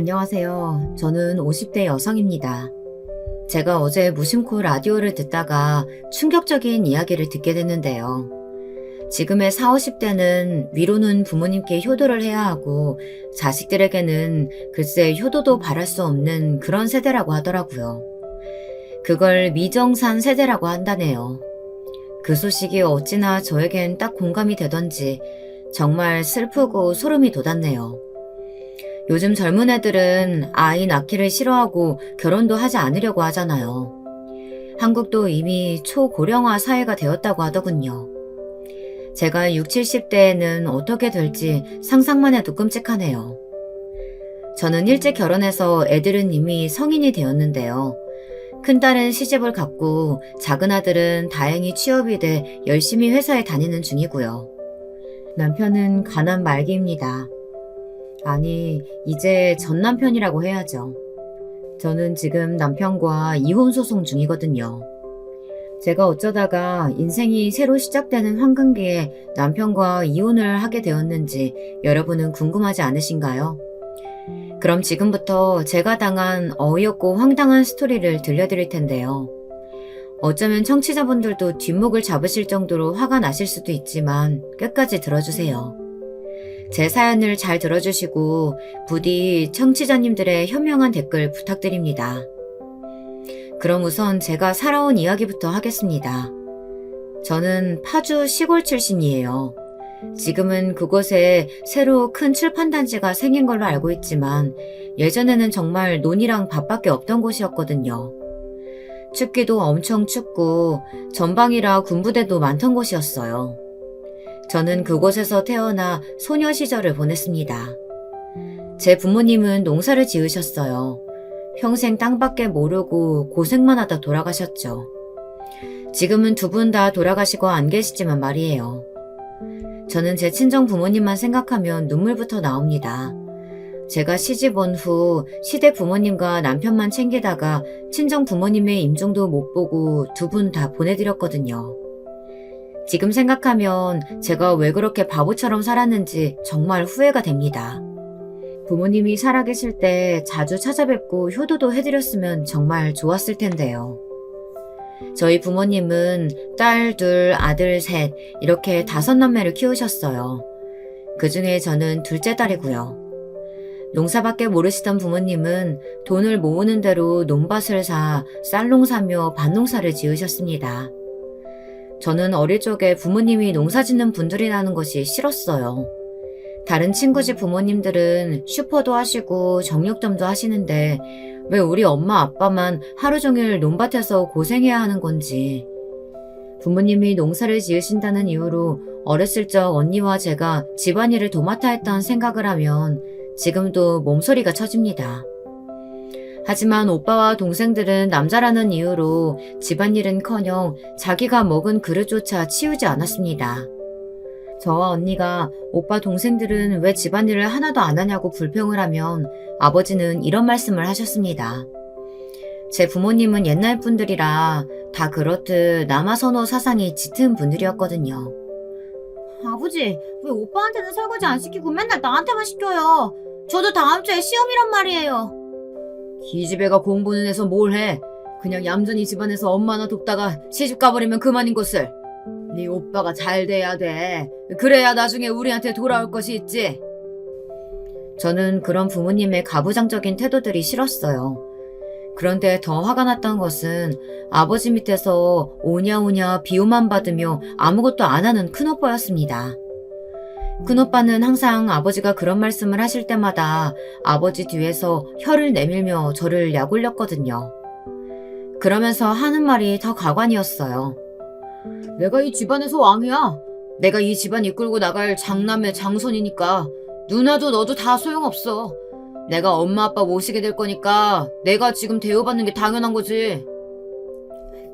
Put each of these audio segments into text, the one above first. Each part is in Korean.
안녕하세요. 저는 50대 여성입니다. 제가 어제 무심코 라디오를 듣다가 충격적인 이야기를 듣게 됐는데요. 지금의 4, 50대는 위로는 부모님께 효도를 해야 하고 자식들에게는 글쎄 효도도 바랄 수 없는 그런 세대라고 하더라고요. 그걸 미정산 세대라고 한다네요. 그 소식이 어찌나 저에겐 딱 공감이 되던지 정말 슬프고 소름이 돋았네요. 요즘 젊은 애들은 아이 낳기를 싫어하고 결혼도 하지 않으려고 하잖아요. 한국도 이미 초고령화 사회가 되었다고 하더군요. 제가 60, 70대에는 어떻게 될지 상상만 해도 끔찍하네요. 저는 일찍 결혼해서 애들은 이미 성인이 되었는데요. 큰딸은 시집을 갔고 작은 아들은 다행히 취업이 돼 열심히 회사에 다니는 중이고요. 남편은 가난 말기입니다. 아니, 이제 전 남편이라고 해야죠. 저는 지금 남편과 이혼 소송 중이거든요. 제가 어쩌다가 인생이 새로 시작되는 황금기에 남편과 이혼을 하게 되었는지 여러분은 궁금하지 않으신가요? 그럼 지금부터 제가 당한 어이없고 황당한 스토리를 들려드릴 텐데요. 어쩌면 청취자분들도 뒷목을 잡으실 정도로 화가 나실 수도 있지만 끝까지 들어주세요. 제 사연을 잘 들어주시고 부디 청취자님들의 현명한 댓글 부탁드립니다. 그럼 우선 제가 살아온 이야기부터 하겠습니다. 저는 파주 시골 출신이에요. 지금은 그곳에 새로 큰 출판단지가 생긴 걸로 알고 있지만 예전에는 정말 논이랑 밭밖에 없던 곳이었거든요. 춥기도 엄청 춥고 전방이라 군부대도 많던 곳이었어요. 저는 그곳에서 태어나 소녀 시절을 보냈습니다. 제 부모님은 농사를 지으셨어요. 평생 땅밖에 모르고 고생만 하다 돌아가셨죠. 지금은 두 분 다 돌아가시고 안 계시지만 말이에요. 저는 제 친정 부모님만 생각하면 눈물부터 나옵니다. 제가 시집 온 후 시댁 부모님과 남편만 챙기다가 친정 부모님의 임종도 못 보고 두 분 다 보내드렸거든요. 지금 생각하면 제가 왜 그렇게 바보처럼 살았는지 정말 후회가 됩니다. 부모님이 살아계실 때 자주 찾아뵙고 효도도 해드렸으면 정말 좋았을 텐데요. 저희 부모님은 딸 둘, 아들 셋 이렇게 5남매를 키우셨어요. 그 중에 저는 둘째 딸이고요. 농사밖에 모르시던 부모님은 돈을 모으는 대로 논밭을 사 쌀농사며 밭농사를 지으셨습니다. 저는 어릴 적에 부모님이 농사 짓는 분들이라는 것이 싫었어요. 다른 친구 집 부모님들은 슈퍼도 하시고 정육점도 하시는데 왜 우리 엄마 아빠만 하루 종일 논밭에서 고생해야 하는 건지. 부모님이 농사를 지으신다는 이유로 어렸을 적 언니와 제가 집안일을 도맡아 했던 생각을 하면 지금도 몸소리가 쳐집니다. 하지만 오빠와 동생들은 남자라는 이유로 집안일은커녕 자기가 먹은 그릇조차 치우지 않았습니다. 저와 언니가 오빠 동생들은 왜 집안일을 하나도 안 하냐고 불평을 하면 아버지는 이런 말씀을 하셨습니다. 제 부모님은 옛날 분들이라 다 그렇듯 남아선호 사상이 짙은 분들이었거든요. 아버지, 왜 오빠한테는 설거지 안 시키고 맨날 나한테만 시켜요? 저도 다음 주에 시험이란 말이에요. 기집애가 공부는 해서 뭘 해? 그냥 얌전히 집안에서 엄마 하나 돕다가 시집 가버리면 그만인 것을. 네 오빠가 잘 돼야 돼. 그래야 나중에 우리한테 돌아올 것이 있지. 저는 그런 부모님의 가부장적인 태도들이 싫었어요. 그런데 더 화가 났던 것은 아버지 밑에서 오냐오냐 비호만 받으며 아무것도 안 하는 큰오빠였습니다. 큰오빠는 항상 아버지가 그런 말씀을 하실 때마다 아버지 뒤에서 혀를 내밀며 저를 약올렸거든요. 그러면서 하는 말이 더 가관이었어요. 내가 이 집안에서 왕이야. 내가 이 집안 이끌고 나갈 장남의 장손이니까 누나도 너도 다 소용없어. 내가 엄마 아빠 모시게 될 거니까 내가 지금 대우받는 게 당연한 거지.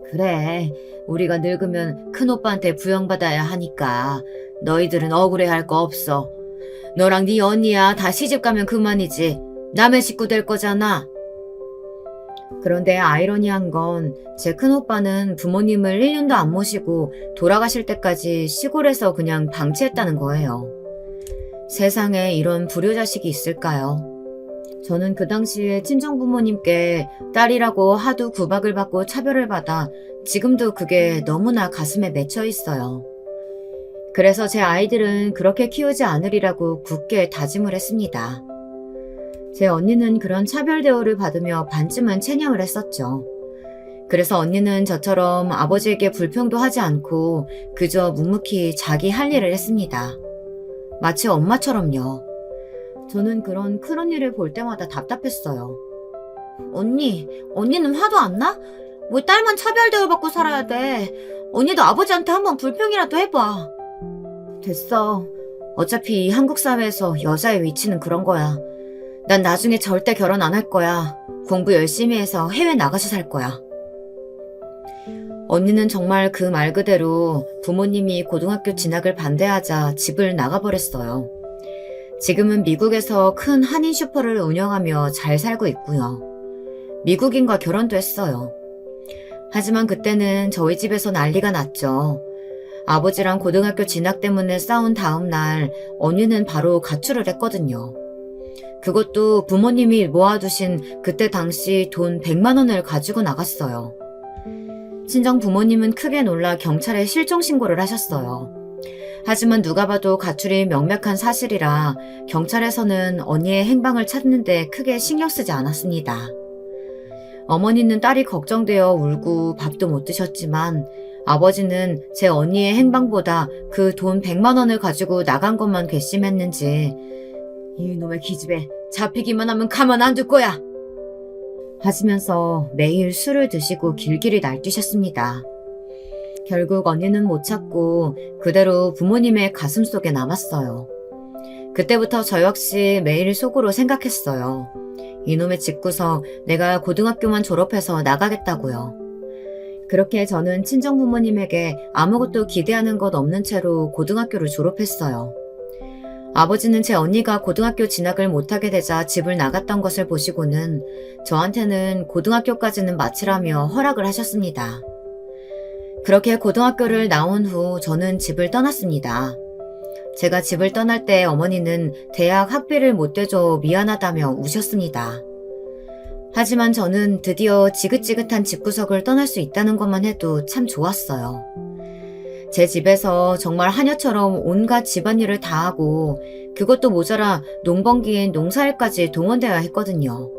그래, 우리가 늙으면 큰오빠한테 부영받아야 하니까 너희들은 억울해할 거 없어. 너랑 네 언니야 다 시집가면 그만이지. 남의 식구 될 거잖아. 그런데 아이러니한 건 제 큰오빠는 부모님을 1년도 안 모시고 돌아가실 때까지 시골에서 그냥 방치했다는 거예요. 세상에 이런 불효자식이 있을까요? 저는 그 당시에 친정부모님께 딸이라고 하도 구박을 받고 차별을 받아 지금도 그게 너무나 가슴에 맺혀 있어요. 그래서 제 아이들은 그렇게 키우지 않으리라고 굳게 다짐을 했습니다. 제 언니는 그런 차별 대우를 받으며 반쯤은 체념을 했었죠. 그래서 언니는 저처럼 아버지에게 불평도 하지 않고 그저 묵묵히 자기 할 일을 했습니다. 마치 엄마처럼요. 저는 그런 큰언니를 볼 때마다 답답했어요. 언니는 화도 안 나? 왜 딸만 차별 대우받고 살아야 돼? 언니도 아버지한테 한번 불평이라도 해봐. 됐어. 어차피 이 한국 사회에서 여자의 위치는 그런 거야. 난 나중에 절대 결혼 안 할 거야. 공부 열심히 해서 해외 나가서 살 거야. 언니는 정말 그 말 그대로 부모님이 고등학교 진학을 반대하자 집을 나가버렸어요. 지금은 미국에서 큰 한인 슈퍼를 운영하며 잘 살고 있고요. 미국인과 결혼도 했어요. 하지만 그때는 저희 집에서 난리가 났죠. 아버지랑 고등학교 진학 때문에 싸운 다음 날 언니는 바로 가출을 했거든요. 그것도 부모님이 모아두신 그때 당시 돈 100만 원을 가지고 나갔어요. 친정 부모님은 크게 놀라 경찰에 실종 신고를 하셨어요. 하지만 누가 봐도 가출이 명백한 사실이라 경찰에서는 언니의 행방을 찾는데 크게 신경 쓰지 않았습니다. 어머니는 딸이 걱정되어 울고 밥도 못 드셨지만 아버지는 제 언니의 행방보다 그 돈 100만 원을 가지고 나간 것만 괘씸했는지 이놈의 기집애 잡히기만 하면 가만 안 둘 거야 하시면서 매일 술을 드시고 길길이 날뛰셨습니다. 결국 언니는 못 찾고 그대로 부모님의 가슴 속에 남았어요. 그때부터 저 역시 매일 속으로 생각했어요. 이놈의 집구석 내가 고등학교만 졸업해서 나가겠다고요. 그렇게 저는 친정부모님에게 아무것도 기대하는 것 없는 채로 고등학교를 졸업했어요. 아버지는 제 언니가 고등학교 진학을 못하게 되자 집을 나갔던 것을 보시고는 저한테는 고등학교까지는 마치라며 허락을 하셨습니다. 그렇게 고등학교를 나온 후 저는 집을 떠났습니다. 제가 집을 떠날 때 어머니는 대학 학비를 못 대줘 미안하다며 우셨습니다. 하지만 저는 드디어 지긋지긋한 집구석을 떠날 수 있다는 것만 해도 참 좋았어요. 제 집에서 정말 하녀처럼 온갖 집안일을 다 하고 그것도 모자라 농번기엔 농사일까지 동원되어야 했거든요.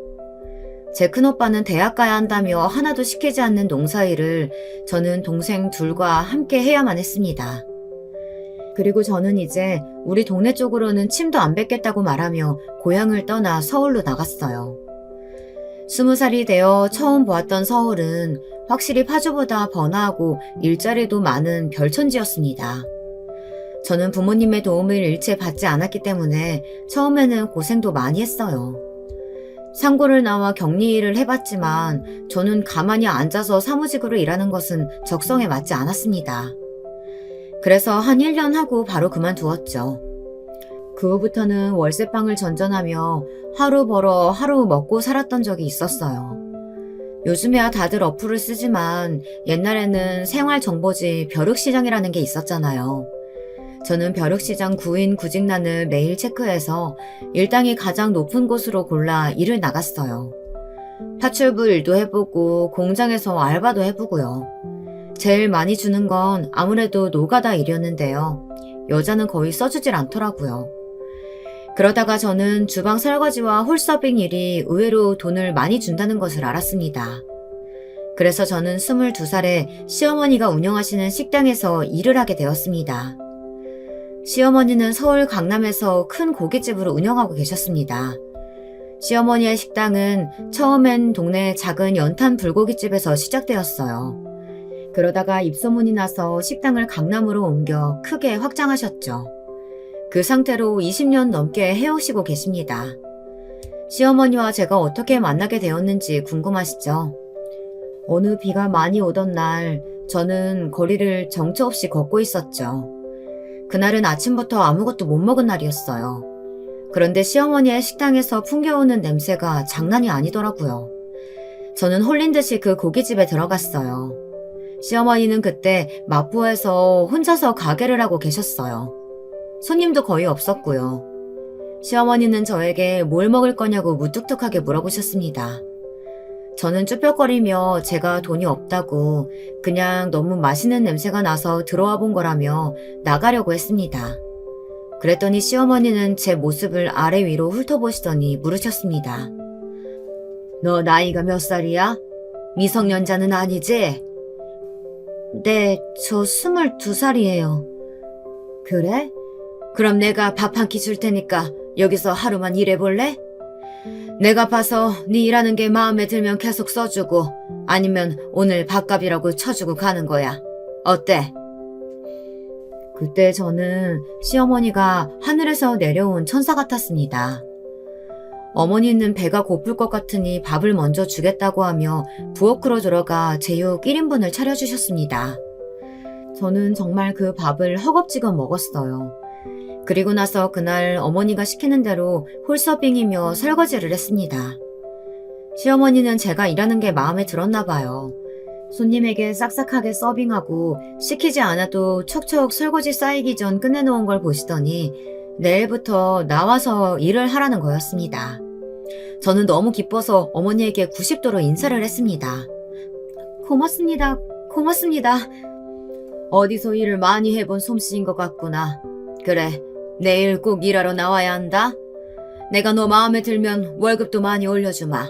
제 큰오빠는 대학 가야 한다며 하나도 시키지 않는 농사일을 저는 동생 둘과 함께 해야만 했습니다. 그리고 저는 이제 우리 동네 쪽으로는 침도 안 뱉겠다고 말하며 고향을 떠나 서울로 나갔어요. 20살이 되어 처음 보았던 서울은 확실히 파주보다 번화하고 일자리도 많은 별천지였습니다. 저는 부모님의 도움을 일체 받지 않았기 때문에 처음에는 고생도 많이 했어요. 상고를 나와 격리 일을 해봤지만 저는 가만히 앉아서 사무직으로 일하는 것은 적성에 맞지 않았습니다. 그래서 한 1년 하고 바로 그만두었죠. 그 후부터는 월세방을 전전하며 하루 벌어 하루 먹고 살았던 적이 있었어요. 요즘에야 다들 어플을 쓰지만 옛날에는 생활정보지 벼룩시장이라는 게 있었잖아요. 저는 벼룩시장 구인 구직란을 매일 체크해서 일당이 가장 높은 곳으로 골라 일을 나갔어요. 파출부 일도 해보고 공장에서 알바도 해보고요. 제일 많이 주는 건 아무래도 노가다 일이었는데요. 여자는 거의 써주질 않더라고요. 그러다가 저는 주방 설거지와 홀서빙 일이 의외로 돈을 많이 준다는 것을 알았습니다. 그래서 저는 22살에 시어머니가 운영하시는 식당에서 일을 하게 되었습니다. 시어머니는 서울 강남에서 큰 고깃집을 운영하고 계셨습니다. 시어머니의 식당은 처음엔 동네 작은 연탄 불고기집에서 시작되었어요. 그러다가 입소문이 나서 식당을 강남으로 옮겨 크게 확장하셨죠. 그 상태로 20년 넘게 해오시고 계십니다. 시어머니와 제가 어떻게 만나게 되었는지 궁금하시죠? 어느 비가 많이 오던 날 저는 거리를 정처 없이 걷고 있었죠. 그날은 아침부터 아무것도 못 먹은 날이었어요. 그런데 시어머니의 식당에서 풍겨오는 냄새가 장난이 아니더라고요. 저는 홀린 듯이 그 고깃집에 들어갔어요. 시어머니는 그때 마포에서 혼자서 가게를 하고 계셨어요. 손님도 거의 없었고요. 시어머니는 저에게 뭘 먹을 거냐고 무뚝뚝하게 물어보셨습니다. 저는 쭈뼛거리며 제가 돈이 없다고 그냥 너무 맛있는 냄새가 나서 들어와 본 거라며 나가려고 했습니다. 그랬더니 시어머니는 제 모습을 아래 위로 훑어보시더니 물으셨습니다. 너 나이가 몇 살이야? 미성년자는 아니지? 네, 저 22살이에요. 그래? 그럼 내가 밥 한 끼 줄 테니까 여기서 하루만 일해볼래? 내가 봐서 네 일하는 게 마음에 들면 계속 써주고 아니면 오늘 밥값이라고 쳐주고 가는 거야. 어때? 그때 저는 시어머니가 하늘에서 내려온 천사 같았습니다. 어머니는 배가 고플 것 같으니 밥을 먼저 주겠다고 하며 부엌으로 들어가 제육 1인분을 차려주셨습니다. 저는 정말 그 밥을 허겁지겁 먹었어요. 그리고 나서 그날 어머니가 시키는 대로 홀서빙이며 설거지를 했습니다. 시어머니는 제가 일하는 게 마음에 들었나 봐요. 손님에게 싹싹하게 서빙하고 시키지 않아도 척척 설거지 쌓이기 전 끝내놓은 걸 보시더니 내일부터 나와서 일을 하라는 거였습니다. 저는 너무 기뻐서 어머니에게 90도로 인사를 했습니다. 고맙습니다. 고맙습니다. 어디서 일을 많이 해본 솜씨인 것 같구나. 그래, 내일 꼭 일하러 나와야 한다. 내가 너 마음에 들면 월급도 많이 올려주마.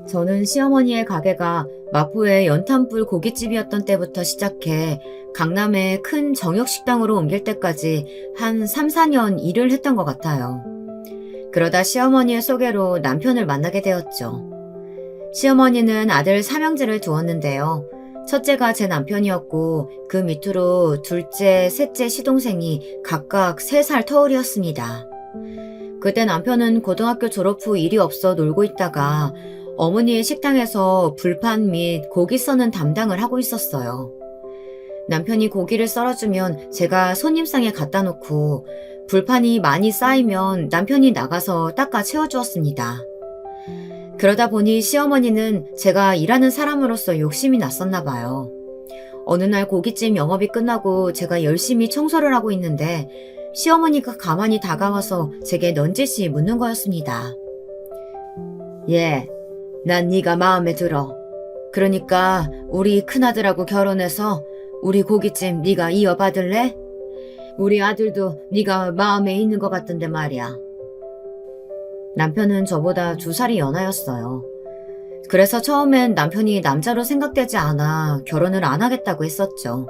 저는 시어머니의 가게가 마포의 연탄불 고깃집이었던 때부터 시작해 강남의 큰 정육식당으로 옮길 때까지 한 3, 4년 일을 했던 것 같아요. 그러다 시어머니의 소개로 남편을 만나게 되었죠. 시어머니는 아들 삼형제를 두었는데요. 첫째가 제 남편이었고 그 밑으로 둘째, 셋째 시동생이 각각 3살 터울이었습니다. 그때 남편은 고등학교 졸업 후 일이 없어 놀고 있다가 어머니의 식당에서 불판 및 고기 써는 담당을 하고 있었어요. 남편이 고기를 썰어주면 제가 손님상에 갖다 놓고 불판이 많이 쌓이면 남편이 나가서 닦아 채워주었습니다. 그러다 보니 시어머니는 제가 일하는 사람으로서 욕심이 났었나 봐요. 어느 날 고깃집 영업이 끝나고 제가 열심히 청소를 하고 있는데 시어머니가 가만히 다가와서 제게 넌지시 묻는 거였습니다. 난 네가 마음에 들어. 그러니까 우리 큰아들하고 결혼해서 우리 고깃집 네가 이어받을래? 우리 아들도 네가 마음에 있는 것 같던데 말이야. 남편은 저보다 2살이 연하였어요. 그래서 처음엔 남편이 남자로 생각되지 않아 결혼을 안 하겠다고 했었죠.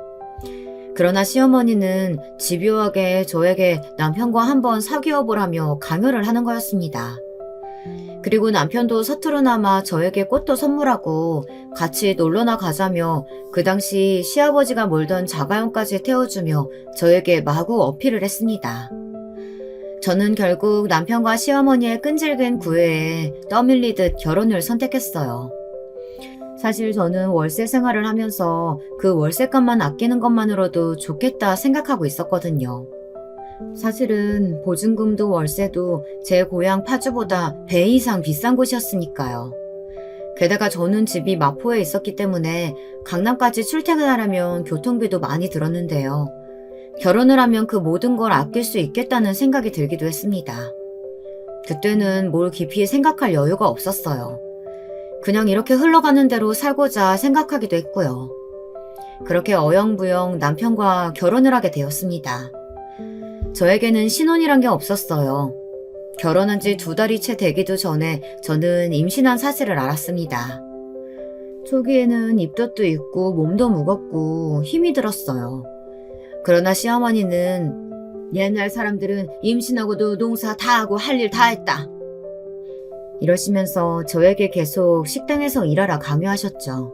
그러나 시어머니는 집요하게 저에게 남편과 한번 사귀어보라며 강요를 하는 거였습니다. 그리고 남편도 서투르나마 저에게 꽃도 선물하고 같이 놀러나 가자며 그 당시 시아버지가 몰던 자가용까지 태워주며 저에게 마구 어필을 했습니다. 저는 결국 남편과 시어머니의 끈질긴 구애에 떠밀리듯 결혼을 선택했어요. 사실 저는 월세 생활을 하면서 그 월세값만 아끼는 것만으로도 좋겠다 생각하고 있었거든요. 사실은 보증금도 월세도 제 고향 파주보다 배 이상 비싼 곳이었으니까요. 게다가 저는 집이 마포에 있었기 때문에 강남까지 출퇴근하려면 교통비도 많이 들었는데요. 결혼을 하면 그 모든 걸 아낄 수 있겠다는 생각이 들기도 했습니다. 그때는 뭘 깊이 생각할 여유가 없었어요. 그냥 이렇게 흘러가는 대로 살고자 생각하기도 했고요. 그렇게 어영부영 남편과 결혼을 하게 되었습니다. 저에게는 신혼이란 게 없었어요. 결혼한 지 2달이 채 되기도 전에 저는 임신한 사실을 알았습니다. 초기에는 입덧도 있고 몸도 무겁고 힘이 들었어요. 그러나 시어머니는 옛날 사람들은 임신하고도 농사 다 하고 할 일 다 했다. 이러시면서 저에게 계속 식당에서 일하라 강요하셨죠.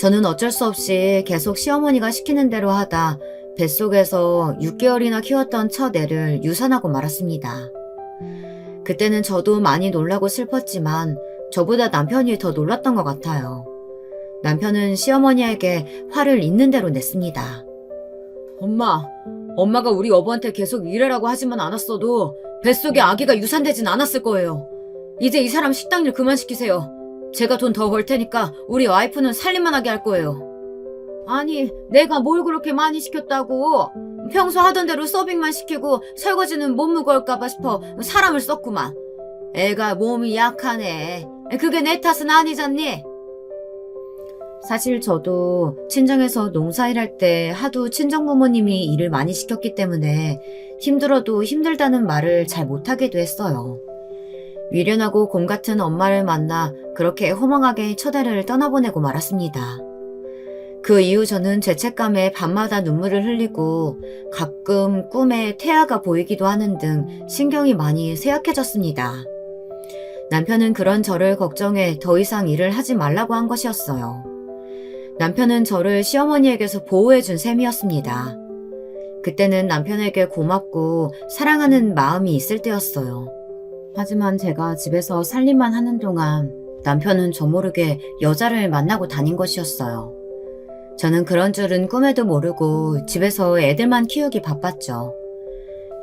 저는 어쩔 수 없이 계속 시어머니가 시키는 대로 하다 뱃속에서 6개월이나 키웠던 첫 애를 유산하고 말았습니다. 그때는 저도 많이 놀라고 슬펐지만 저보다 남편이 더 놀랐던 것 같아요. 남편은 시어머니에게 화를 있는 대로 냈습니다. 엄마가 우리 여보한테 계속 일하라고 하지만 않았어도 뱃속에 아기가 유산되진 않았을 거예요. 이제 이 사람 식당 일 그만 시키세요. 제가 돈 더 벌 테니까 우리 와이프는 살림만 하게 할 거예요. 아니, 내가 뭘 그렇게 많이 시켰다고? 평소 하던 대로 서빙만 시키고 설거지는 못 무거울까봐 싶어 사람을 썼구만. 애가 몸이 약하네. 그게 내 탓은 아니잖니? 사실 저도 친정에서 농사일할 때 하도 친정부모님이 일을 많이 시켰기 때문에 힘들어도 힘들다는 말을 잘 못하기도 했어요. 미련하고 곰 같은 엄마를 만나 그렇게 허망하게 첫애를 떠나보내고 말았습니다. 그 이후 저는 죄책감에 밤마다 눈물을 흘리고 가끔 꿈에 태아가 보이기도 하는 등 신경이 많이 쇠약해졌습니다. 남편은 그런 저를 걱정해 더 이상 일을 하지 말라고 한 것이었어요. 남편은 저를 시어머니에게서 보호해준 셈이었습니다. 그때는 남편에게 고맙고 사랑하는 마음이 있을 때였어요. 하지만 제가 집에서 살림만 하는 동안 남편은 저 모르게 여자를 만나고 다닌 것이었어요. 저는 그런 줄은 꿈에도 모르고 집에서 애들만 키우기 바빴죠.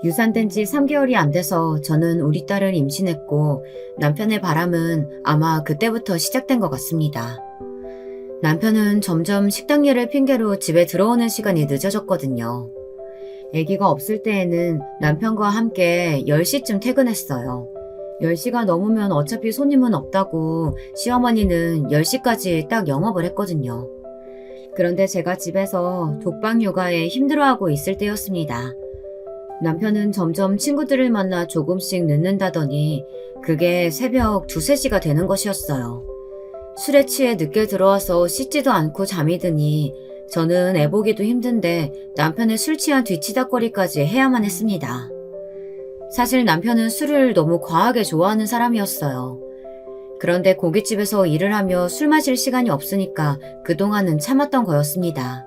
유산된 지 3개월이 안 돼서 저는 우리 딸을 임신했고 남편의 바람은 아마 그때부터 시작된 것 같습니다. 남편은 점점 식당 일을 핑계로 집에 들어오는 시간이 늦어졌거든요. 아기가 없을 때에는 남편과 함께 10시쯤 퇴근했어요. 10시가 넘으면 어차피 손님은 없다고 시어머니는 10시까지 딱 영업을 했거든요. 그런데 제가 집에서 독방 육아에 힘들어하고 있을 때였습니다. 남편은 점점 친구들을 만나 조금씩 늦는다더니 그게 새벽 2, 3시가 되는 것이었어요. 술에 취해 늦게 들어와서 씻지도 않고 잠이 드니 저는 애 보기도 힘든데 남편의 술 취한 뒤치다거리까지 해야만 했습니다. 사실 남편은 술을 너무 과하게 좋아하는 사람이었어요. 그런데 고깃집에서 일을 하며 술 마실 시간이 없으니까 그동안은 참았던 거였습니다.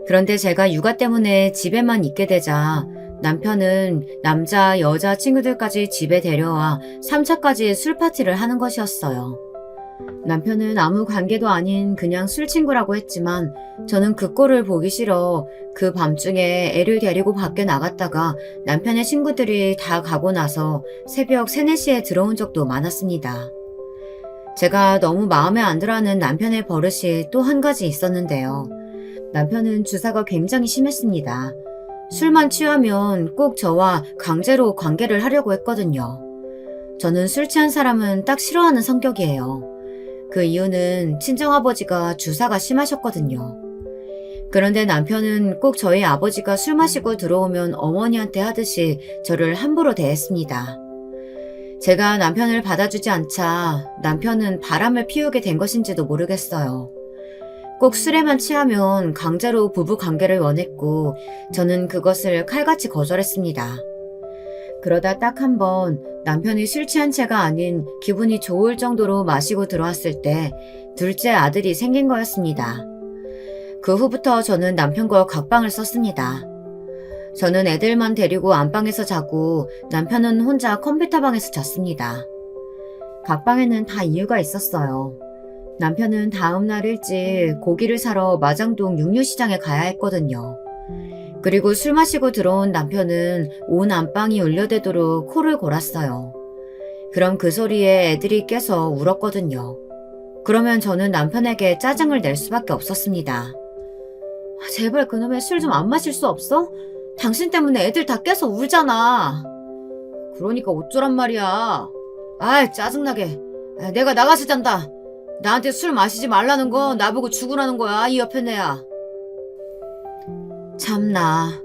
그런데 제가 육아 때문에 집에만 있게 되자 남편은 남자, 여자 친구들까지 집에 데려와 3차까지 술 파티를 하는 것이었어요. 남편은 아무 관계도 아닌 그냥 술 친구라고 했지만 저는 그 꼴을 보기 싫어 그 밤중에 애를 데리고 밖에 나갔다가 남편의 친구들이 다 가고 나서 새벽 3, 4시에 들어온 적도 많았습니다. 제가 너무 마음에 안 들어하는 남편의 버릇이 또 한 가지 있었는데요. 남편은 주사가 굉장히 심했습니다. 술만 취하면 꼭 저와 강제로 관계를 하려고 했거든요. 저는 술 취한 사람은 딱 싫어하는 성격이에요. 그 이유는 친정아버지가 주사가 심하셨거든요. 그런데 남편은 꼭 저희 아버지가 술 마시고 들어오면 어머니한테 하듯이 저를 함부로 대했습니다. 제가 남편을 받아주지 않자 남편은 바람을 피우게 된 것인지도 모르겠어요. 꼭 술에만 취하면 강제로 부부 관계를 원했고 저는 그것을 칼같이 거절했습니다. 그러다 딱 한 번 남편이 술 취한 채가 아닌 기분이 좋을 정도로 마시고 들어왔을 때 둘째 아들이 생긴 거였습니다. 그 후부터 저는 남편과 각방을 썼습니다. 저는 애들만 데리고 안방에서 자고 남편은 혼자 컴퓨터방에서 잤습니다. 각방에는 다 이유가 있었어요. 남편은 다음날 일찍 고기를 사러 마장동 육류시장에 가야 했거든요. 그리고 술 마시고 들어온 남편은 온 안방이 울려대도록 코를 골았어요. 그럼 그 소리에 애들이 깨서 울었거든요. 그러면 저는 남편에게 짜증을 낼 수밖에 없었습니다. 제발 그놈의 술 좀 안 마실 수 없어? 당신 때문에 애들 다 깨서 울잖아. 그러니까 어쩌란 말이야. 아이 짜증나게. 내가 나가서 잔다. 나한테 술 마시지 말라는 거 나보고 죽으라는 거야 이 옆에 내야. 참나.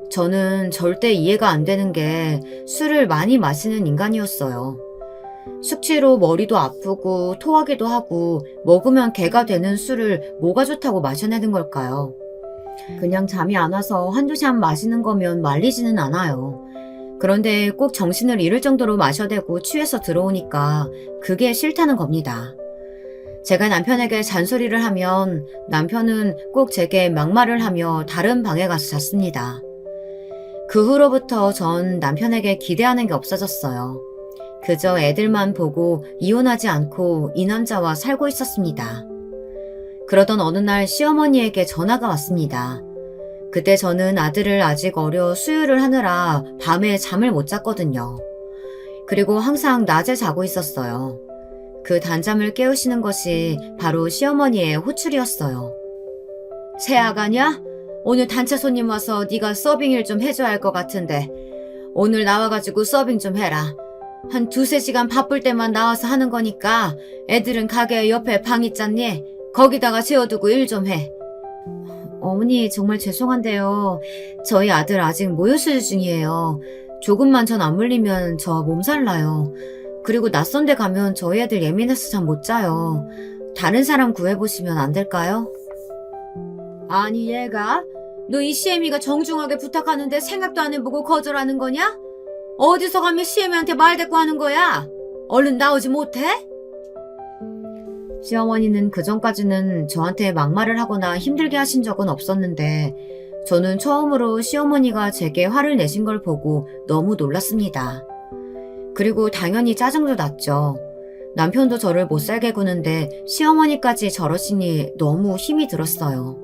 저는 절대 이해가 안 되는 게 술을 많이 마시는 인간이었어요. 숙취로 머리도 아프고 토하기도 하고 먹으면 개가 되는 술을 뭐가 좋다고 마셔내는 걸까요? 그냥 잠이 안 와서 한두 잔 마시는 거면 말리지는 않아요. 그런데 꼭 정신을 잃을 정도로 마셔대고 취해서 들어오니까 그게 싫다는 겁니다. 제가 남편에게 잔소리를 하면 남편은 꼭 제게 막말을 하며 다른 방에 가서 잤습니다. 그 후로부터 전 남편에게 기대하는 게 없어졌어요. 그저 애들만 보고 이혼하지 않고 이 남자와 살고 있었습니다. 그러던 어느 날 시어머니에게 전화가 왔습니다. 그때 저는 아들을 아직 어려 수유를 하느라 밤에 잠을 못 잤거든요. 그리고 항상 낮에 자고 있었어요. 그 단잠을 깨우시는 것이 바로 시어머니의 호출이었어요. 새아가냐? 오늘 단체 손님 와서 네가 서빙 일 좀 해줘야 할 것 같은데 오늘 나와가지고 서빙 좀 해라. 한 2-3시간 바쁠 때만 나와서 하는 거니까 애들은 가게 옆에 방 있잖니? 거기다가 재워두고 일 좀 해. 어머니 정말 죄송한데요. 저희 아들 아직 모유수유 중이에요. 조금만 전 안 물리면 저 몸살 나요. 그리고 낯선 데 가면 저희 애들 예민해서 잠 못 자요. 다른 사람 구해보시면 안 될까요? 아니 얘가? 너 이 시애미가 정중하게 부탁하는데 생각도 안 해보고 거절하는 거냐? 어디서 감히 시애미한테 말대꾸 하는 거야? 얼른 나오지 못해? 시어머니는 그전까지는 저한테 막말을 하거나 힘들게 하신 적은 없었는데 저는 처음으로 시어머니가 제게 화를 내신 걸 보고 너무 놀랐습니다. 그리고 당연히 짜증도 났죠. 남편도 저를 못살게 구는데 시어머니까지 저러시니 너무 힘이 들었어요.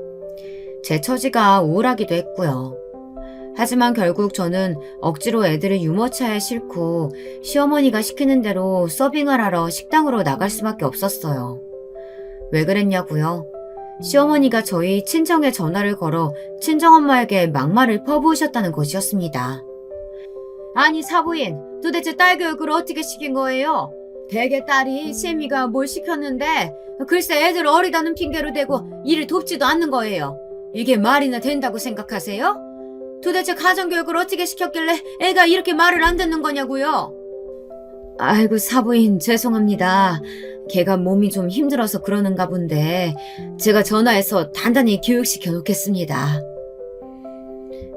제 처지가 우울하기도 했고요. 하지만 결국 저는 억지로 애들을 유모차에 싣고 시어머니가 시키는 대로 서빙을 하러 식당으로 나갈 수밖에 없었어요. 왜 그랬냐고요? 시어머니가 저희 친정에 전화를 걸어 친정엄마에게 막말을 퍼부으셨다는 것이었습니다. 아니 사부인, 도대체 딸 교육을 어떻게 시킨 거예요? 대개 딸이 시애미가 뭘 시켰는데 글쎄 애들 어리다는 핑계로 대고 일을 돕지도 않는 거예요. 이게 말이나 된다고 생각하세요? 도대체 가정교육을 어떻게 시켰길래 애가 이렇게 말을 안 듣는 거냐고요? 아이고 사부인 죄송합니다. 걔가 몸이 좀 힘들어서 그러는가 본데 제가 전화해서 단단히 교육시켜 놓겠습니다.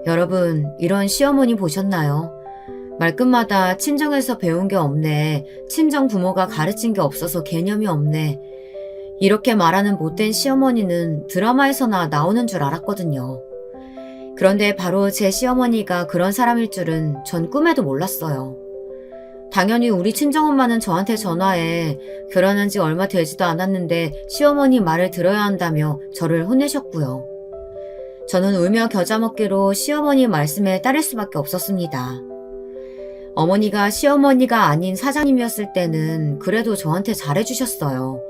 여러분 이런 시어머니 보셨나요? 말끝마다 친정에서 배운 게 없네. 친정 부모가 가르친 게 없어서 개념이 없네. 이렇게 말하는 못된 시어머니는 드라마에서나 나오는 줄 알았거든요. 그런데 바로 제 시어머니가 그런 사람일 줄은 전 꿈에도 몰랐어요. 당연히 우리 친정엄마는 저한테 전화해 결혼한 지 얼마 되지도 않았는데 시어머니 말을 들어야 한다며 저를 혼내셨고요. 저는 울며 겨자 먹기로 시어머니 말씀에 따를 수밖에 없었습니다. 어머니가 시어머니가 아닌 사장님이었을 때는 그래도 저한테 잘해주셨어요.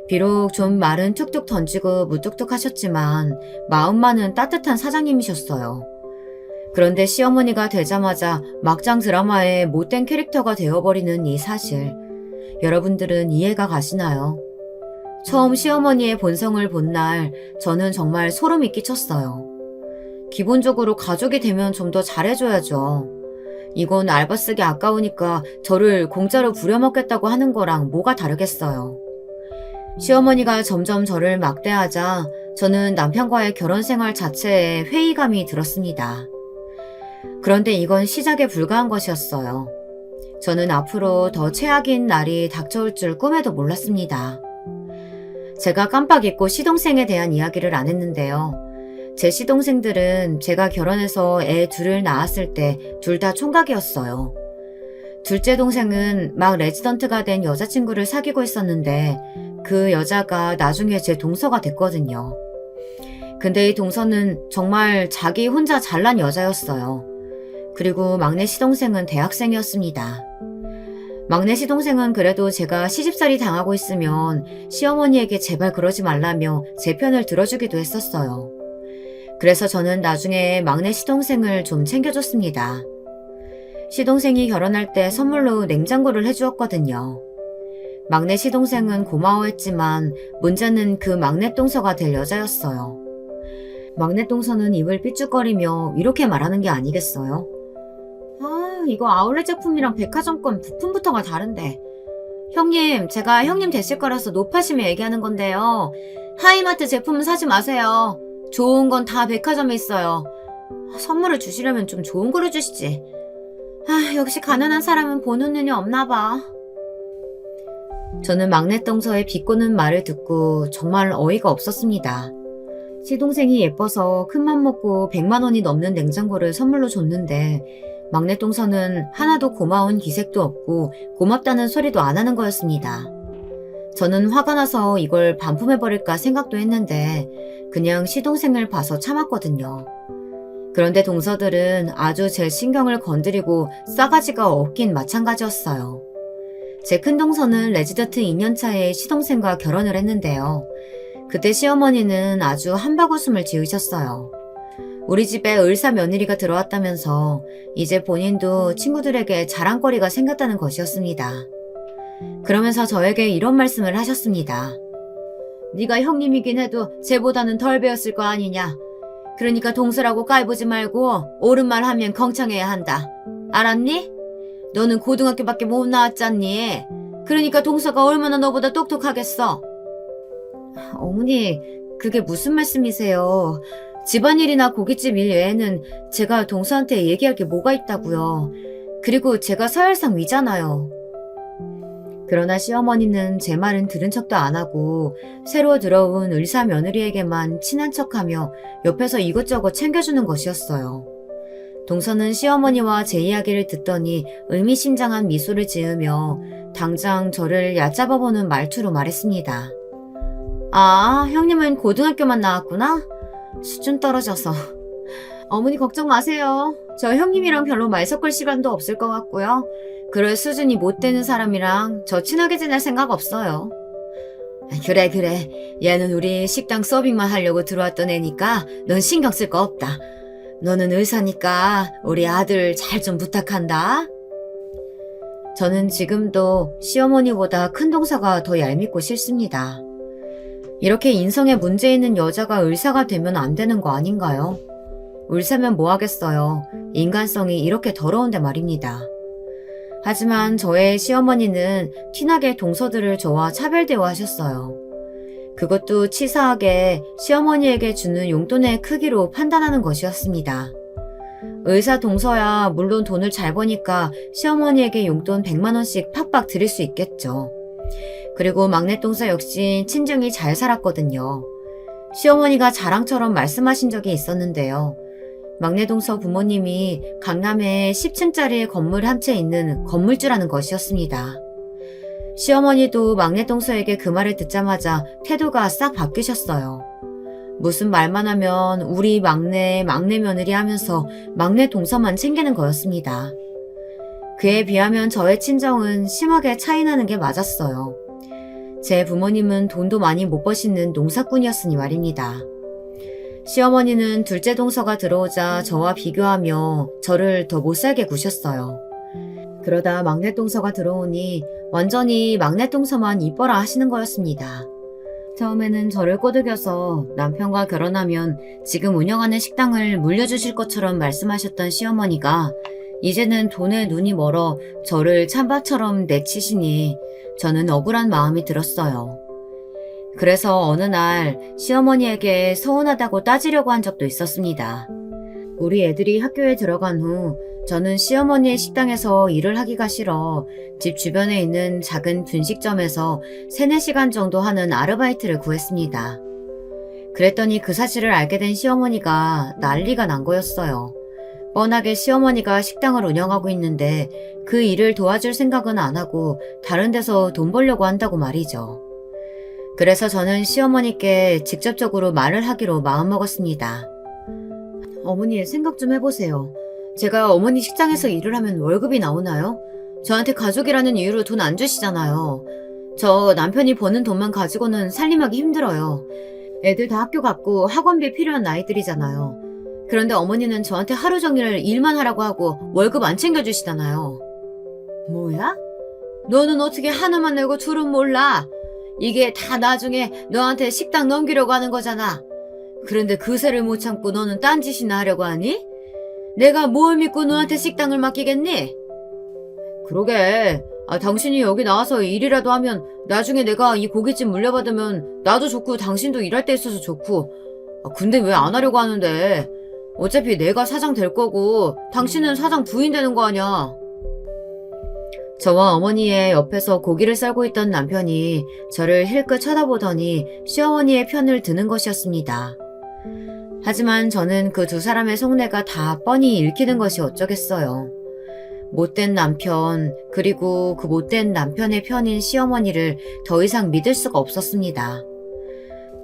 비록 좀 말은 툭툭 던지고 무뚝뚝하셨지만 마음만은 따뜻한 사장님이셨어요. 그런데 시어머니가 되자마자 막장 드라마의 못된 캐릭터가 되어버리는 이 사실, 여러분들은 이해가 가시나요? 처음 시어머니의 본성을 본 날 저는 정말 소름이 끼쳤어요. 기본적으로 가족이 되면 좀 더 잘해줘야죠. 이건 알바 쓰기 아까우니까 저를 공짜로 부려먹겠다고 하는 거랑 뭐가 다르겠어요. 시어머니가 점점 저를 막대하자 저는 남편과의 결혼 생활 자체에 회의감이 들었습니다. 그런데 이건 시작에 불과한 것이었어요. 저는 앞으로 더 최악인 날이 닥쳐올 줄 꿈에도 몰랐습니다. 제가 깜빡 잊고 시동생에 대한 이야기를 안 했는데요. 제 시동생들은 제가 결혼해서 애 둘을 낳았을 때 둘 다 총각이었어요. 둘째 동생은 막 레지던트가 된 여자친구를 사귀고 있었는데 그 여자가 나중에 제 동서가 됐거든요. 근데 이 동서는 정말 자기 혼자 잘난 여자였어요. 그리고 막내 시동생은 대학생이었습니다. 막내 시동생은 그래도 제가 시집살이 당하고 있으면 시어머니에게 제발 그러지 말라며 제 편을 들어주기도 했었어요. 그래서 저는 나중에 막내 시동생을 좀 챙겨줬습니다. 시동생이 결혼할 때 선물로 냉장고를 해주었거든요. 막내 시동생은 고마워했지만 문제는 그 막내 동서가 될 여자였어요. 막내 동서는 입을 삐죽거리며 이렇게 말하는 게 아니겠어요? 아, 이거 아울렛 제품이랑 백화점권 부품부터가 다른데. 형님, 제가 형님 되실 거라서 높아심에 얘기하는 건데요. 하이마트 제품은 사지 마세요. 좋은 건 다 백화점에 있어요. 선물을 주시려면 좀 좋은 거를 주시지. 아, 역시 가난한 사람은 보는 눈이 없나 봐. 저는 막내 동서의 비꼬는 말을 듣고 정말 어이가 없었습니다. 시동생이 예뻐서 큰맘 먹고 100만 원이 넘는 냉장고를 선물로 줬는데 막내 동서는 하나도 고마운 기색도 없고 고맙다는 소리도 안 하는 거였습니다. 저는 화가 나서 이걸 반품해버릴까 생각도 했는데 그냥 시동생을 봐서 참았거든요. 그런데 동서들은 아주 제 신경을 건드리고 싸가지가 없긴 마찬가지였어요. 제 큰동서는 레지던트 2년차에 시동생과 결혼을 했는데요. 그때 시어머니는 아주 한바구음을 지으셨어요. 우리 집에 의사 며느리가 들어왔다면서 이제 본인도 친구들에게 자랑거리가 생겼다는 것이었습니다. 그러면서 저에게 이런 말씀을 하셨습니다. 네가 형님이긴 해도 쟤보다는 덜 배웠을 거 아니냐. 그러니까 동서라고 까이보지 말고 옳은 말 하면 경청해야 한다. 알았니? 너는 고등학교밖에 못 나왔잖니. 그러니까 동서가 얼마나 너보다 똑똑하겠어. 어머니, 그게 무슨 말씀이세요? 집안일이나 고깃집 일 외에는 제가 동서한테 얘기할 게 뭐가 있다고요. 그리고 제가 서열상 위잖아요. 그러나 시어머니는 제 말은 들은 척도 안 하고 새로 들어온 의사 며느리에게만 친한 척하며 옆에서 이것저것 챙겨주는 것이었어요. 동서는 시어머니와 제 이야기를 듣더니 의미심장한 미소를 지으며 당장 저를 얕잡아보는 말투로 말했습니다. 아, 형님은 고등학교만 나왔구나? 수준 떨어져서. 어머니 걱정 마세요. 저 형님이랑 별로 말 섞을 시간도 없을 것 같고요. 그럴 수준이 못 되는 사람이랑 저 친하게 지낼 생각 없어요. 그래. 얘는 우리 식당 서빙만 하려고 들어왔던 애니까 넌 신경 쓸 거 없다. 너는 의사니까 우리 아들 잘 좀 부탁한다. 저는 지금도 시어머니보다 큰 동서가 더 얄밉고 싫습니다. 이렇게 인성에 문제 있는 여자가 의사가 되면 안 되는 거 아닌가요? 의사면 뭐 하겠어요. 인간성이 이렇게 더러운데 말입니다. 하지만 저의 시어머니는 티나게 동서들을 저와 차별 대우하셨어요. 그것도 치사하게 시어머니에게 주는 용돈의 크기로 판단하는 것이었습니다. 의사 동서야 물론 돈을 잘 버니까 시어머니에게 용돈 100만 원씩 팍팍 드릴 수 있겠죠. 그리고 막내 동서 역시 친정이 잘 살았거든요. 시어머니가 자랑처럼 말씀하신 적이 있었는데요. 막내 동서 부모님이 강남에 10층짜리 건물 한 채 있는 건물주라는 것이었습니다. 시어머니도 막내 동서에게 그 말을 듣자마자 태도가 싹 바뀌셨어요. 무슨 말만 하면 우리 막내 며느리 하면서 막내 동서만 챙기는 거였습니다. 그에 비하면 저의 친정은 심하게 차이나는 게 맞았어요. 제 부모님은 돈도 많이 못 버시는 농사꾼이었으니 말입니다. 시어머니는 둘째 동서가 들어오자 저와 비교하며 저를 더 못살게 구셨어요. 그러다 막내 동서가 들어오니 완전히 막내 동서만 이뻐라 하시는 거였습니다. 처음에는 저를 꼬드겨서 남편과 결혼하면 지금 운영하는 식당을 물려주실 것처럼 말씀하셨던 시어머니가 이제는 돈에 눈이 멀어 저를 찬밥처럼 내치시니 저는 억울한 마음이 들었어요. 그래서 어느 날 시어머니에게 서운하다고 따지려고 한 적도 있었습니다. 우리 애들이 학교에 들어간 후 저는 시어머니의 식당에서 일을 하기가 싫어 집 주변에 있는 작은 분식점에서 3-4시간 정도 하는 아르바이트를 구했습니다. 그랬더니 그 사실을 알게 된 시어머니가 난리가 난 거였어요. 뻔하게 시어머니가 식당을 운영하고 있는데 그 일을 도와줄 생각은 안 하고 다른 데서 돈 벌려고 한다고 말이죠. 그래서 저는 시어머니께 직접적으로 말을 하기로 마음먹었습니다. 어머니 생각 좀 해보세요. 제가 어머니 식당에서 일을 하면 월급이 나오나요? 저한테 가족이라는 이유로 돈 안 주시잖아요. 저 남편이 버는 돈만 가지고는 살림하기 힘들어요. 애들 다 학교 갔고 학원비 필요한 나이들이잖아요. 그런데 어머니는 저한테 하루 종일 일만 하라고 하고 월급 안 챙겨주시잖아요. 뭐야? 너는 어떻게 하나만 내고 둘은 몰라? 이게 다 나중에 너한테 식당 넘기려고 하는 거잖아. 그런데 그새를 못 참고 너는 딴짓이나 하려고 하니? 내가 뭘 믿고 너한테 식당을 맡기겠니? 그러게. 당신이 여기 나와서 일이라도 하면 나중에 내가 이 고깃집 물려받으면 나도 좋고 당신도 일할 데 있어서 좋고. 근데 왜 안 하려고 하는데? 어차피 내가 사장 될 거고 당신은 사장 부인 되는 거 아니야. 저와 어머니의 옆에서 고기를 썰고 있던 남편이 저를 힐끗 쳐다보더니 시어머니의 편을 드는 것이었습니다. 하지만 저는 그 두 사람의 속내가 다 뻔히 읽히는 것이 어쩌겠어요. 못된 남편, 그리고 그 못된 남편의 편인 시어머니를 더 이상 믿을 수가 없었습니다.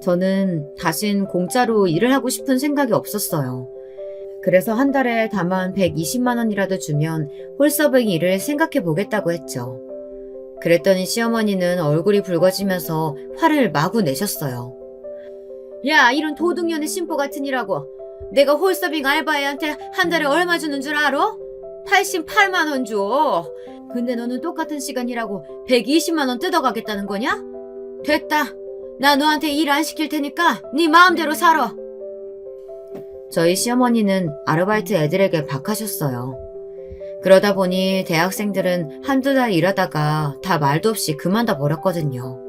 저는 다신 공짜로 일을 하고 싶은 생각이 없었어요. 그래서 한 달에 다만 120만 원이라도 주면 홀서빙 일을 생각해 보겠다고 했죠. 그랬더니 시어머니는 얼굴이 붉어지면서 화를 마구 내셨어요. 야, 이런 도둑년의 심보 같은 이라고. 내가 홀서빙 알바애한테 한 달에 얼마 주는 줄 알아? 88만 원 줘. 근데 너는 똑같은 시간 일하고 120만 원 뜯어가겠다는 거냐? 됐다. 나 너한테 일 안 시킬 테니까 네 마음대로 살아. 저희 시어머니는 아르바이트 애들에게 박하셨어요. 그러다 보니 대학생들은 한두 달 일하다가 다 말도 없이 그만둬 버렸거든요.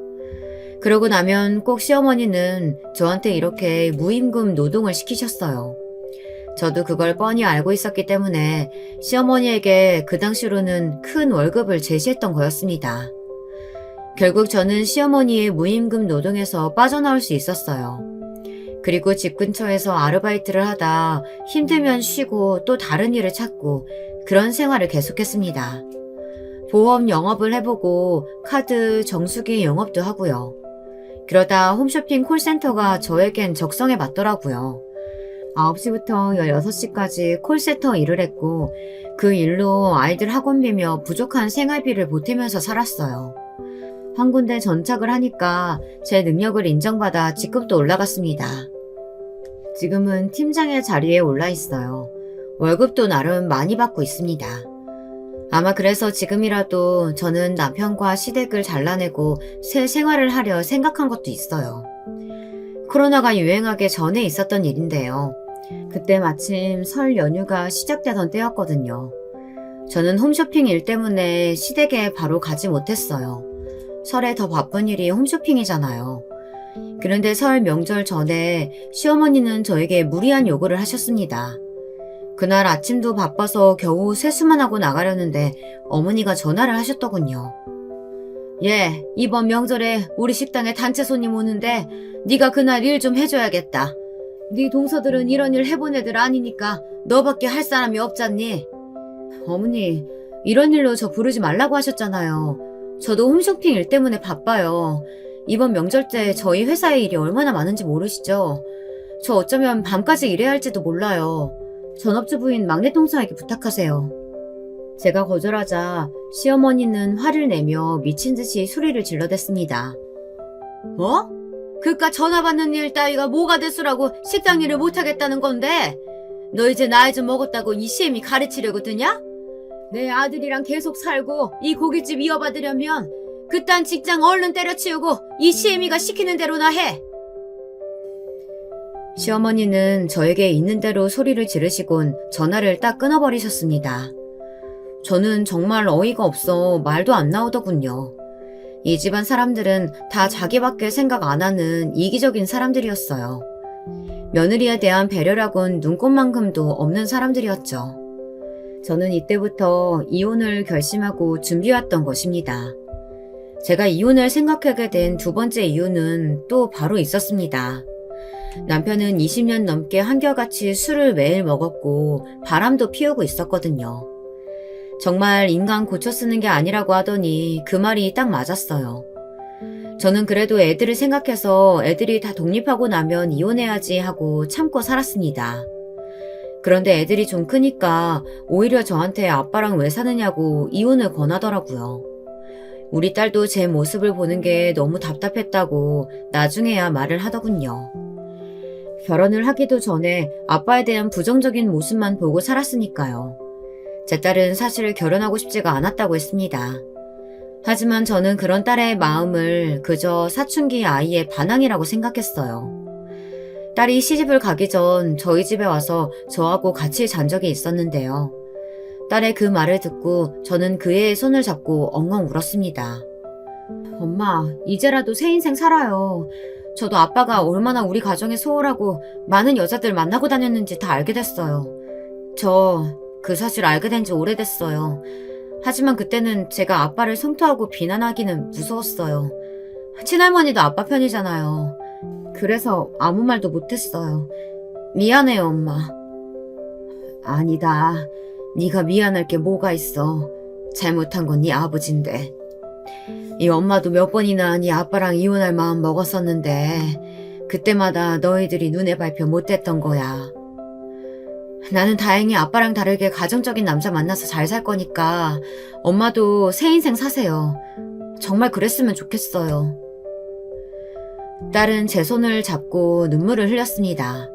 그러고 나면 꼭 시어머니는 저한테 이렇게 무임금 노동을 시키셨어요. 저도 그걸 뻔히 알고 있었기 때문에 시어머니에게 그 당시로는 큰 월급을 제시했던 거였습니다. 결국 저는 시어머니의 무임금 노동에서 빠져나올 수 있었어요. 그리고 집 근처에서 아르바이트를 하다 힘들면 쉬고 또 다른 일을 찾고 그런 생활을 계속했습니다. 보험 영업을 해보고 카드 정수기 영업도 하고요. 그러다 홈쇼핑 콜센터가 저에겐 적성에 맞더라고요. 9시부터 16시까지 콜센터 일을 했고 그 일로 아이들 학원비며 부족한 생활비를 보태면서 살았어요. 한 군데 전착을 하니까 제 능력을 인정받아 직급도 올라갔습니다. 지금은 팀장의 자리에 올라 있어요. 월급도 나름 많이 받고 있습니다. 아마 그래서 지금이라도 저는 남편과 시댁을 잘라내고 새 생활을 하려 생각한 것도 있어요. 코로나가 유행하기 전에 있었던 일인데요. 그때 마침 설 연휴가 시작되던 때였거든요. 저는 홈쇼핑 일 때문에 시댁에 바로 가지 못했어요. 설에 더 바쁜 일이 홈쇼핑이잖아요. 그런데 설 명절 전에 시어머니는 저에게 무리한 요구를 하셨습니다. 그날 아침도 바빠서 겨우 세수만 하고 나가려는데 어머니가 전화를 하셨더군요. 예, 이번 명절에 우리 식당에 단체 손님 오는데 네가 그날 일 좀 해줘야겠다. 네 동서들은 이런 일 해본 애들 아니니까 너밖에 할 사람이 없잖니. 어머니, 이런 일로 저 부르지 말라고 하셨잖아요. 저도 홈쇼핑 일 때문에 바빠요. 이번 명절 때 저희 회사의 일이 얼마나 많은지 모르시죠? 저 어쩌면 밤까지 일해야 할지도 몰라요. 전업주부인 막내 동생에게 부탁하세요. 제가 거절하자 시어머니는 화를 내며 미친 듯이 소리를 질러댔습니다. 뭐? 그깟 전화 받는 일 따위가 뭐가 대수라고 식당 일을 못하겠다는 건데? 너 이제 나이 좀 먹었다고 이 시엠이 가르치려고 드냐? 내 아들이랑 계속 살고 이 고깃집 이어받으려면 그딴 직장 얼른 때려치우고 이 시애미가 시키는 대로나 해. 시어머니는 저에게 있는 대로 소리를 지르시곤 전화를 딱 끊어버리셨습니다. 저는 정말 어이가 없어 말도 안 나오더군요. 이 집안 사람들은 다 자기밖에 생각 안 하는 이기적인 사람들이었어요. 며느리에 대한 배려라곤 눈꼽만큼도 없는 사람들이었죠. 저는 이때부터 이혼을 결심하고 준비해왔던 것입니다. 제가 이혼을 생각하게 된 두 번째 이유는 또 바로 있었습니다. 남편은 20년 넘게 한결같이 술을 매일 먹었고 바람도 피우고 있었거든요. 정말 인간 고쳐 쓰는 게 아니라고 하더니 그 말이 딱 맞았어요. 저는 그래도 애들을 생각해서 애들이 다 독립하고 나면 이혼해야지 하고 참고 살았습니다. 그런데 애들이 좀 크니까 오히려 저한테 아빠랑 왜 사느냐고 이혼을 권하더라고요. 우리 딸도 제 모습을 보는 게 너무 답답했다고 나중에야 말을 하더군요. 결혼을 하기도 전에 아빠에 대한 부정적인 모습만 보고 살았으니까요. 제 딸은 사실 결혼하고 싶지가 않았다고 했습니다. 하지만 저는 그런 딸의 마음을 그저 사춘기 아이의 반항이라고 생각했어요. 딸이 시집을 가기 전 저희 집에 와서 저하고 같이 잔 적이 있었는데요. 딸의 그 말을 듣고 저는 그의 손을 잡고 엉엉 울었습니다. 엄마, 이제라도 새 인생 살아요. 저도 아빠가 얼마나 우리 가정에 소홀하고 많은 여자들 만나고 다녔는지 다 알게 됐어요. 저 그 사실 알게 된 지 오래됐어요. 하지만 그때는 제가 아빠를 성토하고 비난하기는 무서웠어요. 친할머니도 아빠 편이잖아요. 그래서 아무 말도 못했어요. 미안해요, 엄마. 아니다. 네가 미안할 게 뭐가 있어. 잘못한 건 네 아버지인데. 이 엄마도 몇 번이나 네 아빠랑 이혼할 마음 먹었었는데 그때마다 너희들이 눈에 밟혀 못했던 거야. 나는 다행히 아빠랑 다르게 가정적인 남자 만나서 잘 살 거니까 엄마도 새 인생 사세요. 정말 그랬으면 좋겠어요. 딸은 제 손을 잡고 눈물을 흘렸습니다.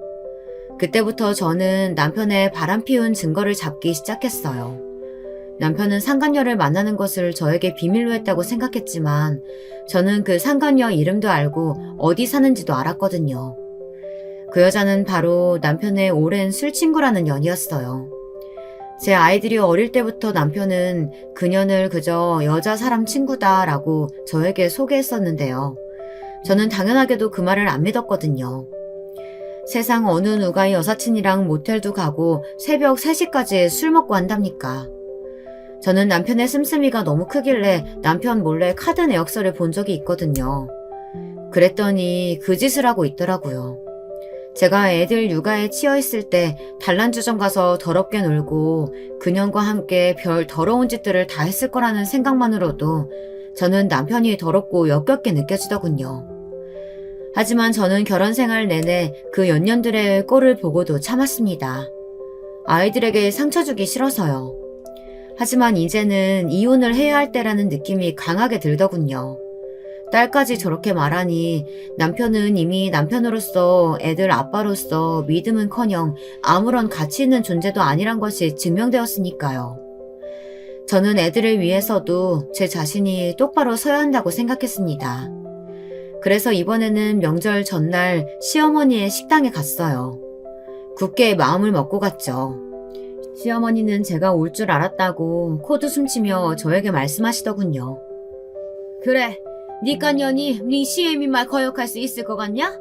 그때부터 저는 남편의 바람피운 증거를 잡기 시작했어요. 남편은 상간녀를 만나는 것을 저에게 비밀로 했다고 생각했지만 저는 그 상간녀 이름도 알고 어디 사는지도 알았거든요. 그 여자는 바로 남편의 오랜 술친구라는 년이었어요. 제 아이들이 어릴 때부터 남편은 그년을 그저 여자 사람 친구다라고 저에게 소개했었는데요. 저는 당연하게도 그 말을 안 믿었거든요. 세상 어느 누가 여사친이랑 모텔도 가고 새벽 3시까지 술 먹고 한답니까? 저는 남편의 씀씀이가 너무 크길래 남편 몰래 카드 내역서를 본 적이 있거든요. 그랬더니 그 짓을 하고 있더라고요. 제가 애들 육아에 치여있을 때 단란주점 가서 더럽게 놀고 그년과 함께 별 더러운 짓들을 다 했을 거라는 생각만으로도 저는 남편이 더럽고 역겹게 느껴지더군요. 하지만 저는 결혼 생활 내내 그 연년들의 꼴을 보고도 참았습니다. 아이들에게 상처 주기 싫어서요. 하지만 이제는 이혼을 해야 할 때라는 느낌이 강하게 들더군요. 딸까지 저렇게 말하니 남편은 이미 남편으로서 애들 아빠로서 믿음은커녕 아무런 가치 있는 존재도 아니란 것이 증명되었으니까요. 저는 애들을 위해서도 제 자신이 똑바로 서야 한다고 생각했습니다. 그래서 이번에는 명절 전날 시어머니의 식당에 갔어요. 굳게 마음을 먹고 갔죠. 시어머니는 제가 올 줄 알았다고 코도 숨치며 저에게 말씀하시더군요. 그래, 니까 년이 네 시애미 말 거역할 수 있을 것 같냐?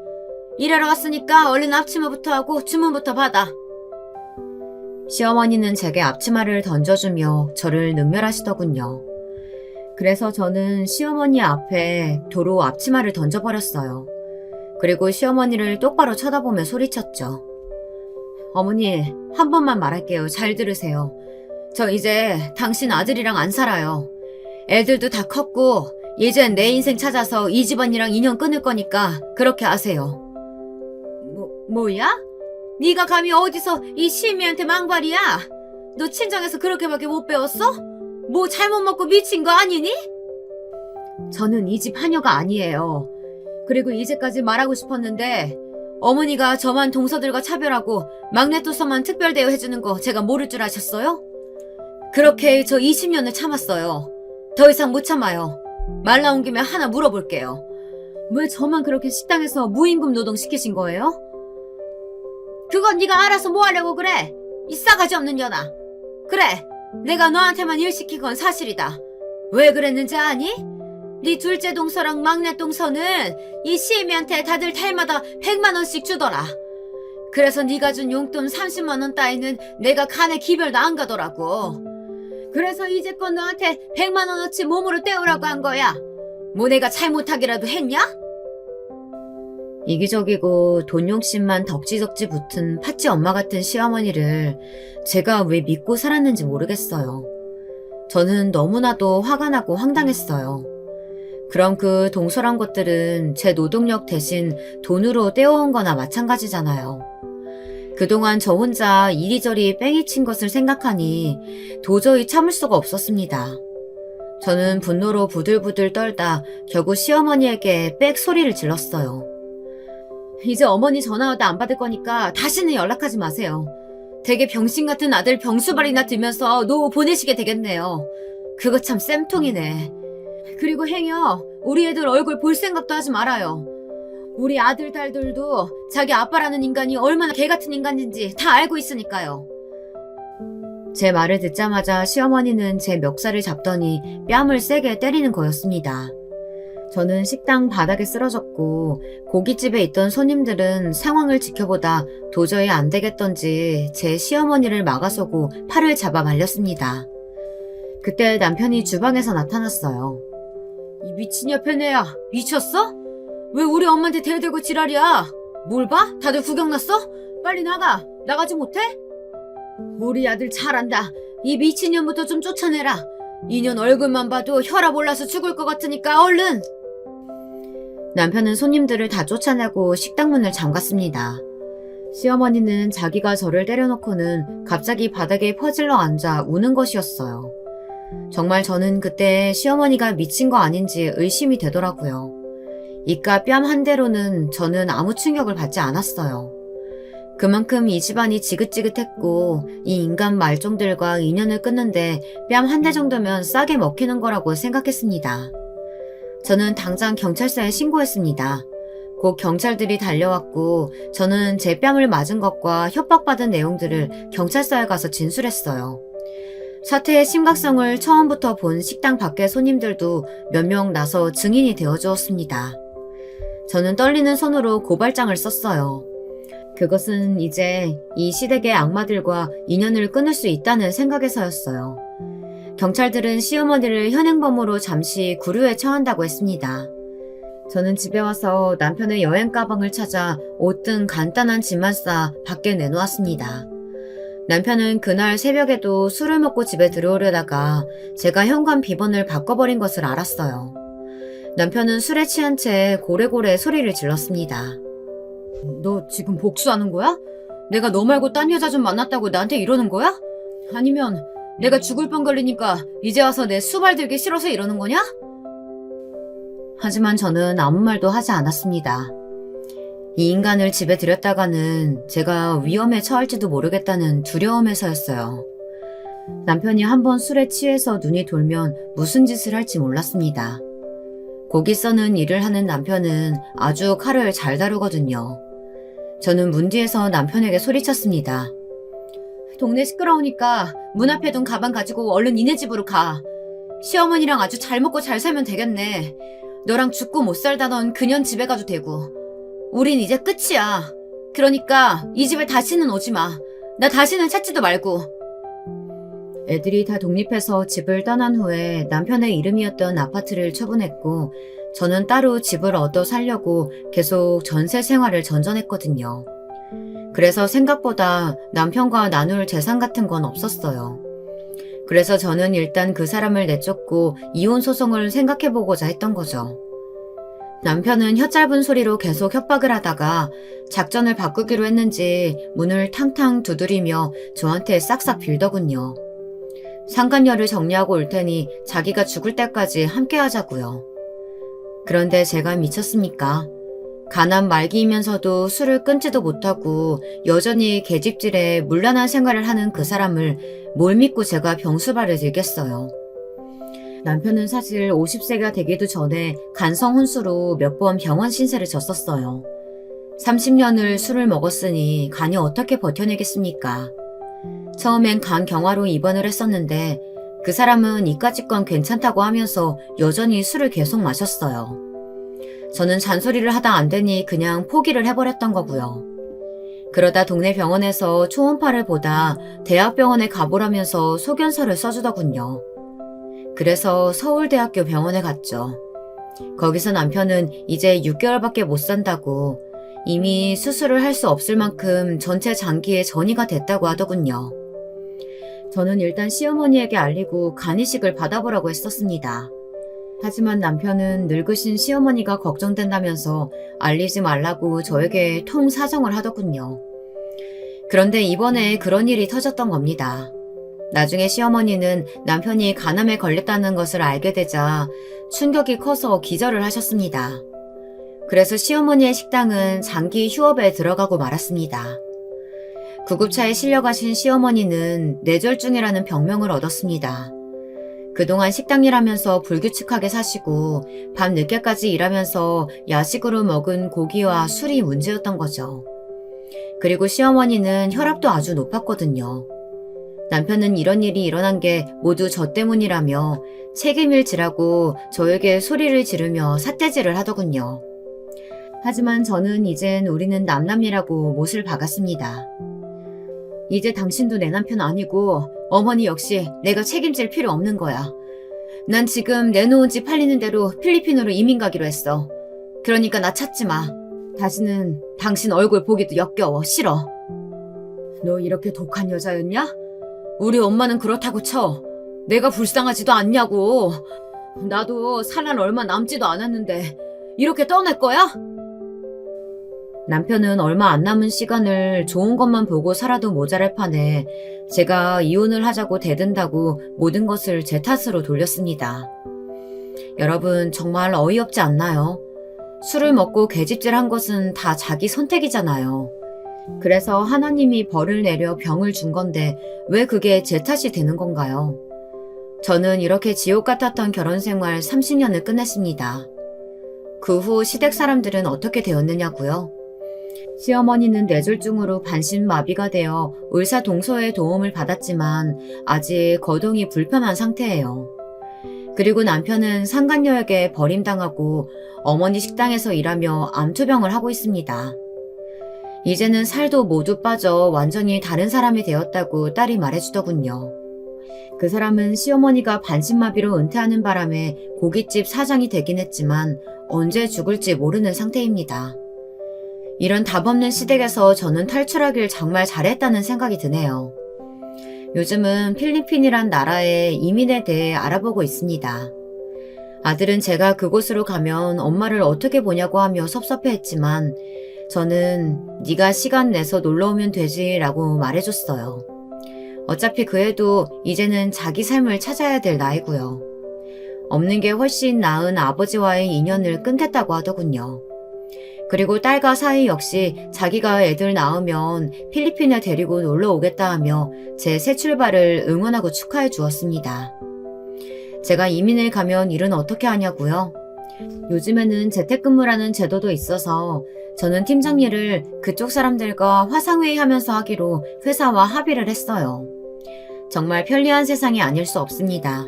일하러 왔으니까 얼른 앞치마부터 하고 주문부터 받아. 시어머니는 제게 앞치마를 던져주며 저를 능멸하시더군요. 그래서 저는 시어머니 앞에 도로 앞치마를 던져버렸어요. 그리고 시어머니를 똑바로 쳐다보며 소리쳤죠. 어머니, 한 번만 말할게요. 잘 들으세요. 저 이제 당신 아들이랑 안 살아요. 애들도 다 컸고 이젠 내 인생 찾아서 이 집안이랑 인연 끊을 거니까 그렇게 아세요. 뭐야? 네가 감히 어디서 이 시미한테 망발이야? 너 친정에서 그렇게밖에 못 배웠어? 뭐 잘못 먹고 미친 거 아니니? 저는 이 집 하녀가 아니에요. 그리고 이제까지 말하고 싶었는데 어머니가 저만 동서들과 차별하고 막내또서만 특별 대우해주는 거 제가 모를 줄 아셨어요? 그렇게 저 20년을 참았어요. 더 이상 못 참아요. 말 나온 김에 하나 물어볼게요. 왜 저만 그렇게 식당에서 무임금 노동 시키신 거예요? 그건 네가 알아서 뭐 하려고 그래? 이 싸가지 없는 년아. 그래, 내가 너한테만 일 시킨 건 사실이다. 왜 그랬는지 아니? 네 둘째 동서랑 막내 동서는 이 시애미한테 다들 달마다 100만 원씩 주더라. 그래서 네가 준 용돈 30만 원 따위는 내가 간에 기별도 안 가더라고. 그래서 이제껏 너한테 100만 원어치 몸으로 때우라고 한 거야. 뭐 내가 잘못하기라도 했냐? 이기적이고 돈 욕심만 덕지덕지 붙은 팥쥐 엄마 같은 시어머니를 제가 왜 믿고 살았는지 모르겠어요. 저는 너무나도 화가 나고 황당했어요. 그럼 그 동서란 것들은 제 노동력 대신 돈으로 떼어온 거나 마찬가지잖아요. 그동안 저 혼자 이리저리 뺑이 친 것을 생각하니 도저히 참을 수가 없었습니다. 저는 분노로 부들부들 떨다 겨우 시어머니에게 빽 소리를 질렀어요. 이제 어머니 전화 와도 안 받을 거니까 다시는 연락하지 마세요. 되게 병신 같은 아들 병수발이나 들면서 노후 보내시게 되겠네요. 그거 참 쌤통이네. 그리고 행여 우리 애들 얼굴 볼 생각도 하지 말아요. 우리 아들 딸들도 자기 아빠라는 인간이 얼마나 개같은 인간인지 다 알고 있으니까요. 제 말을 듣자마자 시어머니는 제 멱살을 잡더니 뺨을 세게 때리는 거였습니다. 저는 식당 바닥에 쓰러졌고 고깃집에 있던 손님들은 상황을 지켜보다 도저히 안 되겠던지 제 시어머니를 막아서고 팔을 잡아 말렸습니다. 그때 남편이 주방에서 나타났어요. 이 미친 여편애야, 미쳤어? 왜 우리 엄마한테 대들고 지랄이야? 뭘 봐? 다들 구경 났어? 빨리 나가. 나가지 못해? 우리 아들 잘한다. 이 미친년부터 좀 쫓아내라. 이년 얼굴만 봐도 혈압 올라서 죽을 것 같으니까 얼른. 남편은 손님들을 다 쫓아내고 식당 문을 잠갔습니다. 시어머니는 자기가 저를 때려놓고는 갑자기 바닥에 퍼질러 앉아 우는 것이었어요. 정말 저는 그때 시어머니가 미친 거 아닌지 의심이 되더라고요. 이깟 뺨 한 대로는 저는 아무 충격을 받지 않았어요. 그만큼 이 집안이 지긋지긋했고 이 인간 말종들과 인연을 끊는데 뺨 한 대 정도면 싸게 먹히는 거라고 생각했습니다. 저는 당장 경찰서에 신고했습니다. 곧 경찰들이 달려왔고 저는 제 뺨을 맞은 것과 협박받은 내용들을 경찰서에 가서 진술했어요. 사태의 심각성을 처음부터 본 식당 밖의 손님들도 몇 명 나서 증인이 되어주었습니다. 저는 떨리는 손으로 고발장을 썼어요. 그것은 이제 이 시댁의 악마들과 인연을 끊을 수 있다는 생각에서였어요. 경찰들은 시어머니를 현행범으로 잠시 구류에 처한다고 했습니다. 저는 집에 와서 남편의 여행 가방을 찾아 옷 등 간단한 짐만 싸 밖에 내놓았습니다. 남편은 그날 새벽에도 술을 먹고 집에 들어오려다가 제가 현관 비번을 바꿔버린 것을 알았어요. 남편은 술에 취한 채 고래고래 소리를 질렀습니다. 너 지금 복수하는 거야? 내가 너 말고 딴 여자 좀 만났다고 나한테 이러는 거야? 아니면 내가 죽을 뻔 걸리니까 이제 와서 내 수발 들기 싫어서 이러는 거냐? 하지만 저는 아무 말도 하지 않았습니다. 이 인간을 집에 들였다가는 제가 위험에 처할지도 모르겠다는 두려움에서였어요. 남편이 한번 술에 취해서 눈이 돌면 무슨 짓을 할지 몰랐습니다. 고기 써는 일을 하는 남편은 아주 칼을 잘 다루거든요. 저는 문 뒤에서 남편에게 소리쳤습니다. 동네 시끄러우니까 문 앞에 둔 가방 가지고 얼른 니네 집으로 가. 시어머니랑 아주 잘 먹고 잘 살면 되겠네. 너랑 죽고 못 살다던 그년 집에 가도 되고. 우린 이제 끝이야. 그러니까 이 집에 다시는 오지 마. 나 다시는 찾지도 말고. 애들이 다 독립해서 집을 떠난 후에 남편의 이름이었던 아파트를 처분했고 저는 따로 집을 얻어 살려고 계속 전세 생활을 전전했거든요. 그래서 생각보다 남편과 나눌 재산 같은 건 없었어요. 그래서 저는 일단 그 사람을 내쫓고 이혼 소송을 생각해보고자 했던 거죠. 남편은 혀짧은 소리로 계속 협박을 하다가 작전을 바꾸기로 했는지 문을 탕탕 두드리며 저한테 싹싹 빌더군요. 상간녀를 정리하고 올 테니 자기가 죽을 때까지 함께 하자고요. 그런데 제가 미쳤습니까? 가난 말기이면서도 술을 끊지도 못하고 여전히 계집질에 문란한 생활을 하는 그 사람을 뭘 믿고 제가 병수발을 들겠어요. 남편은 사실 50세가 되기도 전에 간성 혼수로 몇 번 병원 신세를 졌었어요. 30년을 술을 먹었으니 간이 어떻게 버텨내겠습니까? 처음엔 간 경화로 입원을 했었는데 그 사람은 이까짓 건 괜찮다고 하면서 여전히 술을 계속 마셨어요. 저는 잔소리를 하다 안 되니 그냥 포기를 해버렸던 거고요. 그러다 동네 병원에서 초음파를 보다 대학병원에 가보라면서 소견서를 써주더군요. 그래서 서울대학교 병원에 갔죠. 거기서 남편은 이제 6개월밖에 못 산다고 이미 수술을 할 수 없을 만큼 전체 장기에 전이가 됐다고 하더군요. 저는 일단 시어머니에게 알리고 간이식을 받아보라고 했었습니다. 하지만 남편은 늙으신 시어머니가 걱정된다면서 알리지 말라고 저에게 통 사정을 하더군요. 그런데 이번에 그런 일이 터졌던 겁니다. 나중에 시어머니는 남편이 간암에 걸렸다는 것을 알게 되자 충격이 커서 기절을 하셨습니다. 그래서 시어머니의 식당은 장기 휴업에 들어가고 말았습니다. 구급차에 실려가신 시어머니는 뇌졸중이라는 병명을 얻었습니다. 그동안 식당 일하면서 불규칙하게 사시고 밤 늦게까지 일하면서 야식으로 먹은 고기와 술이 문제였던 거죠. 그리고 시어머니는 혈압도 아주 높았거든요. 남편은 이런 일이 일어난 게 모두 저 때문이라며 책임을 지라고 저에게 소리를 지르며 삿대질을 하더군요. 하지만 저는 이젠 우리는 남남이라고 못을 박았습니다. 이제 당신도 내 남편 아니고 어머니 역시 내가 책임질 필요 없는 거야. 난 지금 내놓은 집 팔리는 대로 필리핀으로 이민 가기로 했어. 그러니까 나 찾지 마. 다시는 당신 얼굴 보기도 역겨워. 싫어. 너 이렇게 독한 여자였냐? 우리 엄마는 그렇다고 쳐. 내가 불쌍하지도 않냐고. 나도 살 날 얼마 남지도 않았는데 이렇게 떠날 거야? 남편은 얼마 안 남은 시간을 좋은 것만 보고 살아도 모자랄 판에 제가 이혼을 하자고 대든다고 모든 것을 제 탓으로 돌렸습니다. 여러분 정말 어이없지 않나요? 술을 먹고 계집질한 것은 다 자기 선택이잖아요. 그래서 하나님이 벌을 내려 병을 준 건데 왜 그게 제 탓이 되는 건가요? 저는 이렇게 지옥 같았던 결혼 생활 30년을 끝냈습니다. 그 후 시댁 사람들은 어떻게 되었느냐고요? 시어머니는 뇌졸중으로 반신마비가 되어 의사 동서의 도움을 받았지만 아직 거동이 불편한 상태예요. 그리고 남편은 상간녀에게 버림당하고 어머니 식당에서 일하며 암투병을 하고 있습니다. 이제는 살도 모두 빠져 완전히 다른 사람이 되었다고 딸이 말해주더군요. 그 사람은 시어머니가 반신마비로 은퇴하는 바람에 고깃집 사장이 되긴 했지만 언제 죽을지 모르는 상태입니다. 이런 답없는 시댁에서 저는 탈출하길 정말 잘했다는 생각이 드네요. 요즘은 필리핀이란 나라의 이민에 대해 알아보고 있습니다. 아들은 제가 그곳으로 가면 엄마를 어떻게 보냐고 하며 섭섭해했지만 저는 네가 시간 내서 놀러 오면 되지 라고 말해줬어요. 어차피 그 애도 이제는 자기 삶을 찾아야 될 나이고요. 없는 게 훨씬 나은 아버지와의 인연을 끊겠다고 하더군요. 그리고 딸과 사이 역시 자기가 애들 낳으면 필리핀에 데리고 놀러 오겠다 하며 제 새 출발을 응원하고 축하해 주었습니다. 제가 이민을 가면 일은 어떻게 하냐고요? 요즘에는 재택근무라는 제도도 있어서 저는 팀장 일을 그쪽 사람들과 화상회의하면서 하기로 회사와 합의를 했어요. 정말 편리한 세상이 아닐 수 없습니다.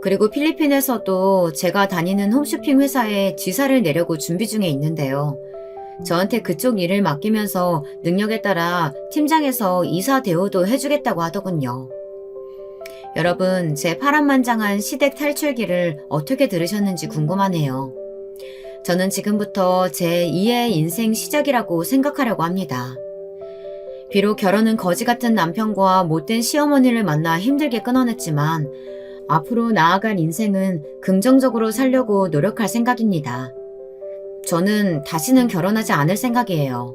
그리고 필리핀에서도 제가 다니는 홈쇼핑 회사에 지사를 내려고 준비 중에 있는데요. 저한테 그쪽 일을 맡기면서 능력에 따라 팀장에서 이사 대우도 해주겠다고 하더군요. 여러분, 제 파란만장한 시댁 탈출기를 어떻게 들으셨는지 궁금하네요. 저는 지금부터 제 2의 인생 시작이라고 생각하려고 합니다. 비록 결혼은 거지 같은 남편과 못된 시어머니를 만나 힘들게 끊어냈지만 앞으로 나아갈 인생은 긍정적으로 살려고 노력할 생각입니다. 저는 다시는 결혼하지 않을 생각이에요.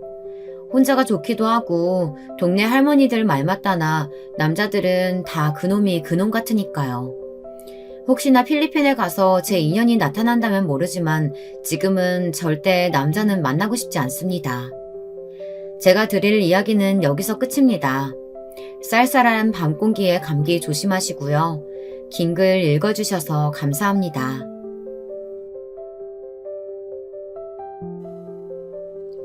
혼자가 좋기도 하고 동네 할머니들 말 맞다나 남자들은 다 그놈이 그놈 같으니까요. 혹시나 필리핀에 가서 제 인연이 나타난다면 모르지만 지금은 절대 남자는 만나고 싶지 않습니다. 제가 드릴 이야기는 여기서 끝입니다. 쌀쌀한 밤 공기에 감기 조심하시고요. 긴 글 읽어주셔서 감사합니다.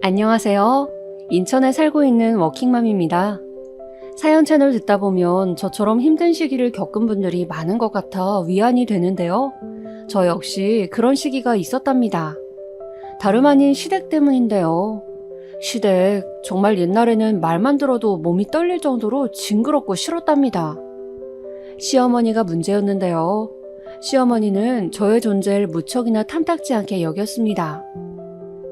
안녕하세요. 인천에 살고 있는 워킹맘입니다. 사연 채널 듣다 보면 저처럼 힘든 시기를 겪은 분들이 많은 것 같아 위안이 되는데요. 저 역시 그런 시기가 있었답니다. 다름 아닌 시댁 때문인데요. 시댁, 정말 옛날에는 말만 들어도 몸이 떨릴 정도로 징그럽고 싫었답니다. 시어머니가 문제였는데요. 시어머니는 저의 존재를 무척이나 탐탁지 않게 여겼습니다.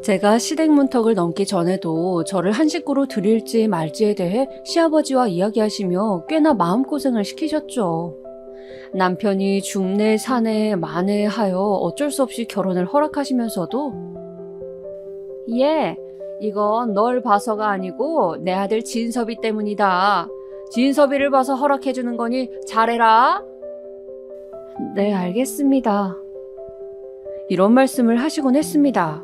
제가 시댁 문턱을 넘기 전에도 저를 한 식구로 들일지 말지에 대해 시아버지와 이야기하시며 꽤나 마음고생을 시키셨죠. 남편이 중내, 사내, 만에 하여 어쩔 수 없이 결혼을 허락하시면서도 이건 널 봐서가 아니고 내 아들 진섭이 때문이다. 진섭이를 봐서 허락해주는 거니 잘해라. 네, 알겠습니다. 이런 말씀을 하시곤 했습니다.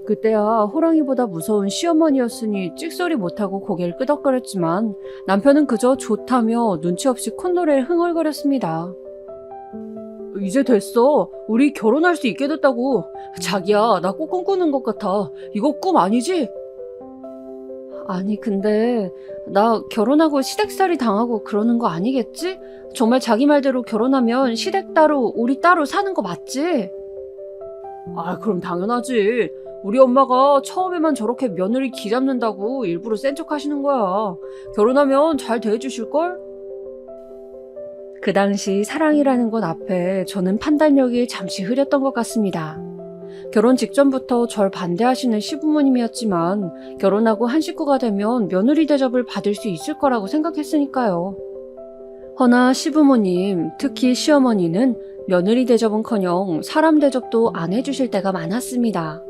그때야 호랑이보다 무서운 시어머니였으니 찍소리 못하고 고개를 끄덕거렸지만 남편은 그저 좋다며 눈치 없이 콧노래를 흥얼거렸습니다. 이제 됐어. 우리 결혼할 수 있게 됐다고. 자기야, 나 꼭 꿈꾸는 것 같아. 이거 꿈 아니지? 아니, 근데 나 결혼하고 시댁살이 당하고 그러는 거 아니겠지? 정말 자기 말대로 결혼하면 시댁 따로 우리 따로 사는 거 맞지? 아, 그럼 당연하지. 우리 엄마가 처음에만 저렇게 며느리 기 잡는다고 일부러 센 척 하시는 거야. 결혼하면 잘 대해주실걸? 그 당시 사랑이라는 것 앞에 저는 판단력이 잠시 흐렸던 것 같습니다. 결혼 직전부터 절 반대하시는 시부모님이었지만 결혼하고 한 식구가 되면 며느리 대접을 받을 수 있을 거라고 생각했으니까요. 허나 시부모님, 특히 시어머니는 며느리 대접은커녕 사람 대접도 안 해주실 때가 많았습니다.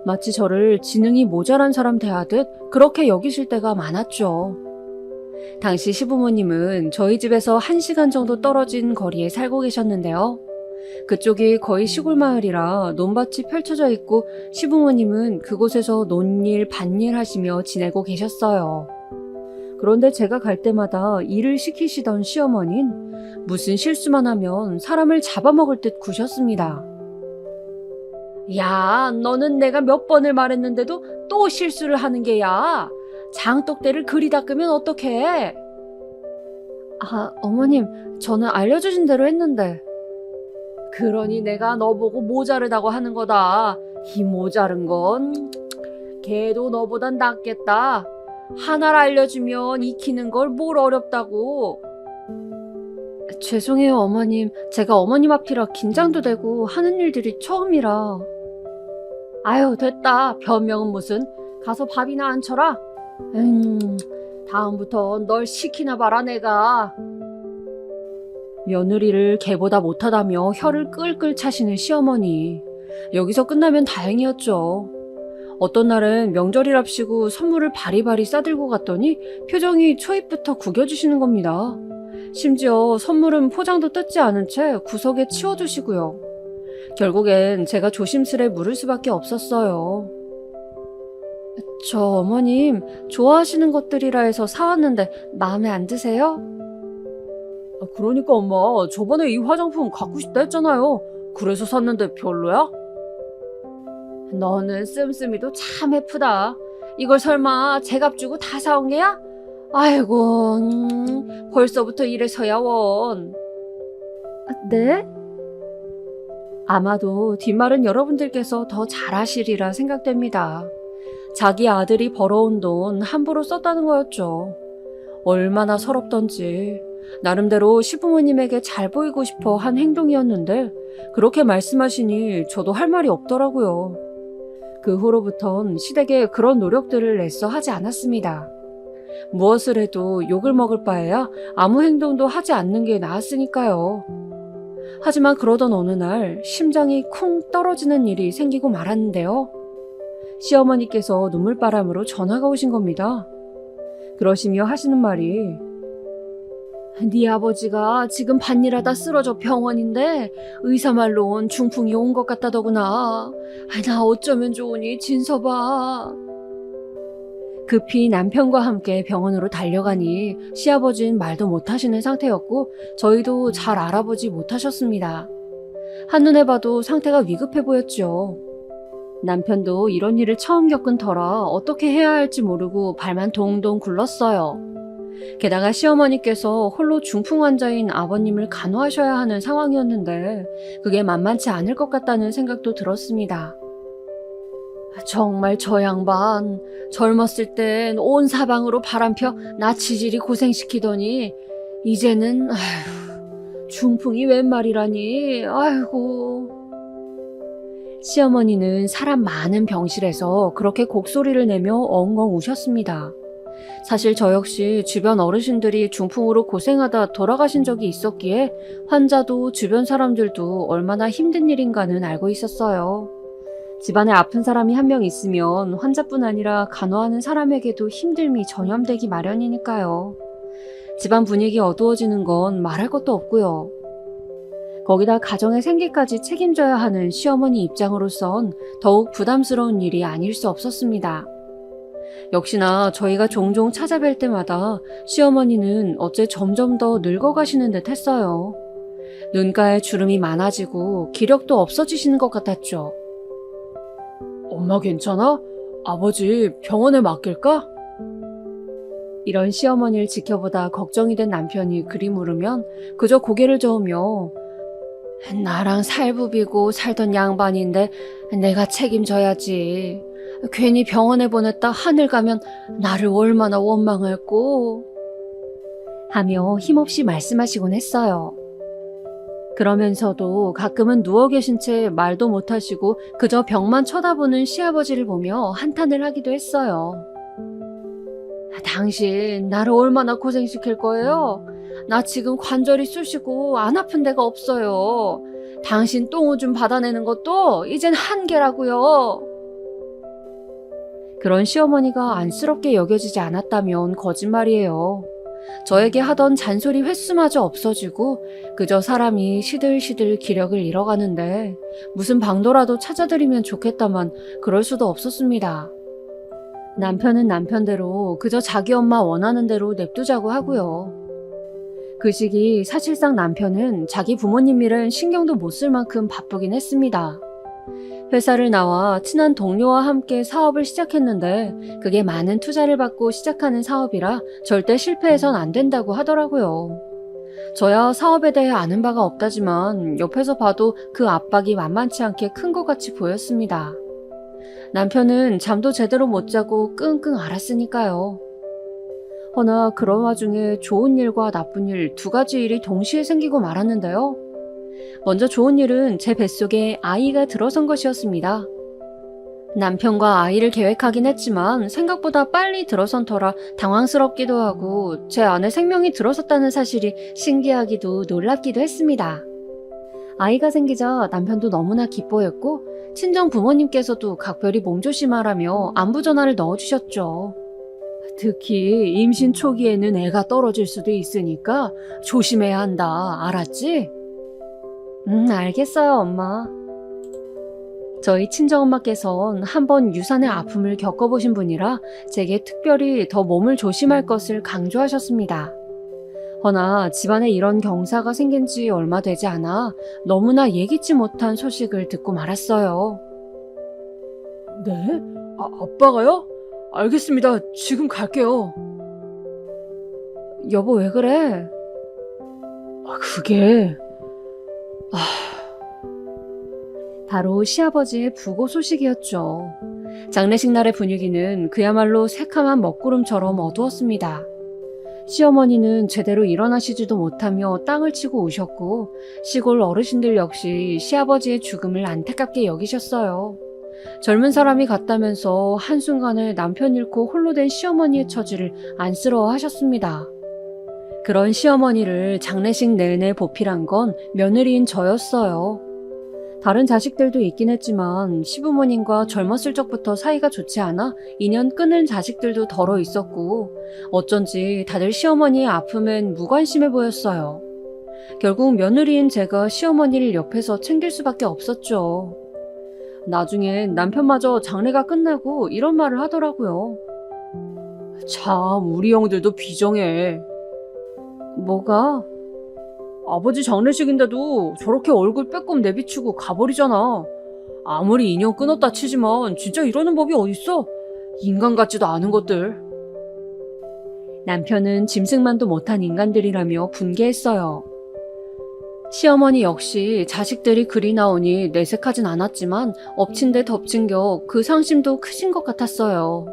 마치 저를 지능이 모자란 사람 대하듯 그렇게 여기실 때가 많았죠. 당시 시부모님은 저희 집에서 1시간 정도 떨어진 거리에 살고 계셨는데요. 그쪽이 거의 시골 마을이라 논밭이 펼쳐져 있고 시부모님은 그곳에서 논일, 밭일 하시며 지내고 계셨어요. 그런데 제가 갈 때마다 일을 시키시던 시어머니는 무슨 실수만 하면 사람을 잡아먹을 듯 구셨습니다. 야, 너는 내가 몇 번을 말했는데도 또 실수를 하는 게야. 장독대를 그리 닦으면 어떡해? 아, 어머님, 저는 알려주신 대로 했는데. 그러니 내가 너보고 모자르다고 하는 거다. 이 모자른 건 걔도 너보단 낫겠다. 하나를 알려주면 익히는 걸 뭘 어렵다고. 죄송해요, 어머님. 제가 어머님 앞이라 긴장도 되고 하는 일들이 처음이라. 아유, 됐다. 변명은 무슨. 가서 밥이나 안 쳐라. 다음부터 널 시키나 봐라, 내가. 며느리를 걔보다 못하다며 혀를 끌끌 차시는 시어머니. 여기서 끝나면 다행이었죠. 어떤 날은 명절이랍시고 선물을 바리바리 싸들고 갔더니 표정이 초입부터 구겨주시는 겁니다. 심지어 선물은 포장도 뜯지 않은 채 구석에 치워두시고요. 결국엔 제가 조심스레 물을 수밖에 없었어요. 저 어머님, 좋아하시는 것들이라 해서 사왔는데 마음에 안 드세요? 그러니까 엄마, 저번에 이 화장품 갖고 싶다 했잖아요. 그래서 샀는데 별로야? 너는 씀씀이도 참 예쁘다. 이걸 설마 제값 주고 다 사온 게야? 아이고, 벌써부터 이래서야 원. 네? 아마도 뒷말은 여러분들께서 더 잘하시리라 생각됩니다. 자기 아들이 벌어온 돈 함부로 썼다는 거였죠. 얼마나 서럽던지. 나름대로 시부모님에게 잘 보이고 싶어 한 행동이었는데 그렇게 말씀하시니 저도 할 말이 없더라고요. 그 후로부턴 시댁에 그런 노력들을 애써 하지 않았습니다. 무엇을 해도 욕을 먹을 바에야 아무 행동도 하지 않는 게 나았으니까요. 하지만 그러던 어느 날 심장이 쿵 떨어지는 일이 생기고 말았는데요. 시어머니께서 눈물바람으로 전화가 오신 겁니다. 그러시며 하시는 말이 네 아버지가 지금 밭일하다 쓰러져 병원인데 의사 말로는 중풍이 온 것 같다더구나. 나 어쩌면 좋으니 진서봐. 급히 남편과 함께 병원으로 달려가니 시아버지는 말도 못하시는 상태였고 저희도 잘 알아보지 못하셨습니다. 한눈에 봐도 상태가 위급해 보였죠. 남편도 이런 일을 처음 겪은 터라 어떻게 해야 할지 모르고 발만 동동 굴렀어요. 게다가 시어머니께서 홀로 중풍 환자인 아버님을 간호하셔야 하는 상황이었는데 그게 만만치 않을 것 같다는 생각도 들었습니다. 정말 저 양반 젊었을 땐 온 사방으로 바람펴 나 치질이 고생시키더니 이제는 중풍이 웬 말이라니. 아이고. 시어머니는 사람 많은 병실에서 그렇게 곡소리를 내며 엉엉 우셨습니다. 사실 저 역시 주변 어르신들이 중풍으로 고생하다 돌아가신 적이 있었기에 환자도 주변 사람들도 얼마나 힘든 일인가는 알고 있었어요. 집안에 아픈 사람이 한 명 있으면 환자뿐 아니라 간호하는 사람에게도 힘듦이 전염되기 마련이니까요. 집안 분위기 어두워지는 건 말할 것도 없고요. 거기다 가정의 생계까지 책임져야 하는 시어머니 입장으로선 더욱 부담스러운 일이 아닐 수 없었습니다. 역시나 저희가 종종 찾아뵐 때마다 시어머니는 어째 점점 더 늙어가시는 듯 했어요. 눈가에 주름이 많아지고 기력도 없어지시는 것 같았죠. 엄마 괜찮아? 아버지 병원에 맡길까? 이런 시어머니를 지켜보다 걱정이 된 남편이 그리 물으면 그저 고개를 저으며 나랑 살부비고 살던 양반인데 내가 책임져야지. 괜히 병원에 보냈다 하늘 가면 나를 얼마나 원망할꼬 하며 힘없이 말씀하시곤 했어요. 그러면서도 가끔은 누워 계신 채 말도 못하시고 그저 벽만 쳐다보는 시아버지를 보며 한탄을 하기도 했어요. 당신 나를 얼마나 고생시킬 거예요? 나 지금 관절이 쑤시고 안 아픈 데가 없어요. 당신 똥오줌 받아내는 것도 이젠 한계라고요. 그런 시어머니가 안쓰럽게 여겨지지 않았다면 거짓말이에요. 저에게 하던 잔소리 횟수마저 없어지고 그저 사람이 시들시들 기력을 잃어가는데 무슨 방도라도 찾아드리면 좋겠다만 그럴 수도 없었습니다. 남편은 남편대로 그저 자기 엄마 원하는 대로 냅두자고 하고요. 그 시기 사실상 남편은 자기 부모님 일은 신경도 못 쓸 만큼 바쁘긴 했습니다. 회사를 나와 친한 동료와 함께 사업을 시작했는데 그게 많은 투자를 받고 시작하는 사업이라 절대 실패해선 안 된다고 하더라고요. 저야 사업에 대해 아는 바가 없다지만 옆에서 봐도 그 압박이 만만치 않게 큰 것 같이 보였습니다. 남편은 잠도 제대로 못 자고 끙끙 앓았으니까요. 허나 그런 와중에 좋은 일과 나쁜 일 두 가지 일이 동시에 생기고 말았는데요. 먼저 좋은 일은 제 뱃속에 아이가 들어선 것이었습니다. 남편과 아이를 계획하긴 했지만 생각보다 빨리 들어선 터라 당황스럽기도 하고 제 안에 생명이 들어섰다는 사실이 신기하기도 놀랍기도 했습니다. 아이가 생기자 남편도 너무나 기뻐했고 친정 부모님께서도 각별히 몸조심하라며 안부 전화를 넣어주셨죠. 특히 임신 초기에는 애가 떨어질 수도 있으니까 조심해야 한다. 알았지? 알겠어요, 엄마. 저희 친정엄마께선 한번 유산의 아픔을 겪어보신 분이라 제게 특별히 더 몸을 조심할 것을 강조하셨습니다. 허나 집안에 이런 경사가 생긴 지 얼마 되지 않아 너무나 예기치 못한 소식을 듣고 말았어요. 네? 아빠가요? 알겠습니다. 지금 갈게요. 여보, 왜 그래? 그게... 바로 시아버지의 부고 소식이었죠. 장례식 날의 분위기는 그야말로 새카만 먹구름처럼 어두웠습니다. 시어머니는 제대로 일어나시지도 못하며 땅을 치고 우셨고 시골 어르신들 역시 시아버지의 죽음을 안타깝게 여기셨어요. 젊은 사람이 같다면서 한순간에 남편 잃고 홀로 된 시어머니의 처지를 안쓰러워하셨습니다. 그런 시어머니를 장례식 내내 보필한 건 며느리인 저였어요. 다른 자식들도 있긴 했지만 시부모님과 젊었을 적부터 사이가 좋지 않아 인연 끊은 자식들도 덜어 있었고 어쩐지 다들 시어머니의 아픔엔 무관심해 보였어요. 결국 며느리인 제가 시어머니를 옆에서 챙길 수밖에 없었죠. 나중엔 남편마저 장례가 끝나고 이런 말을 하더라고요. 참, 우리 형들도 비정해. 뭐가? 아버지 장례식인데도 저렇게 얼굴 빼꼼 내비치고 가버리잖아. 아무리 인연 끊었다 치지만 진짜 이러는 법이 어딨어? 인간 같지도 않은 것들. 남편은 짐승만도 못한 인간들이라며 분개했어요. 시어머니 역시 자식들이 그리 나오니 내색하진 않았지만 엎친 데 덮친 격 그 상심도 크신 것 같았어요.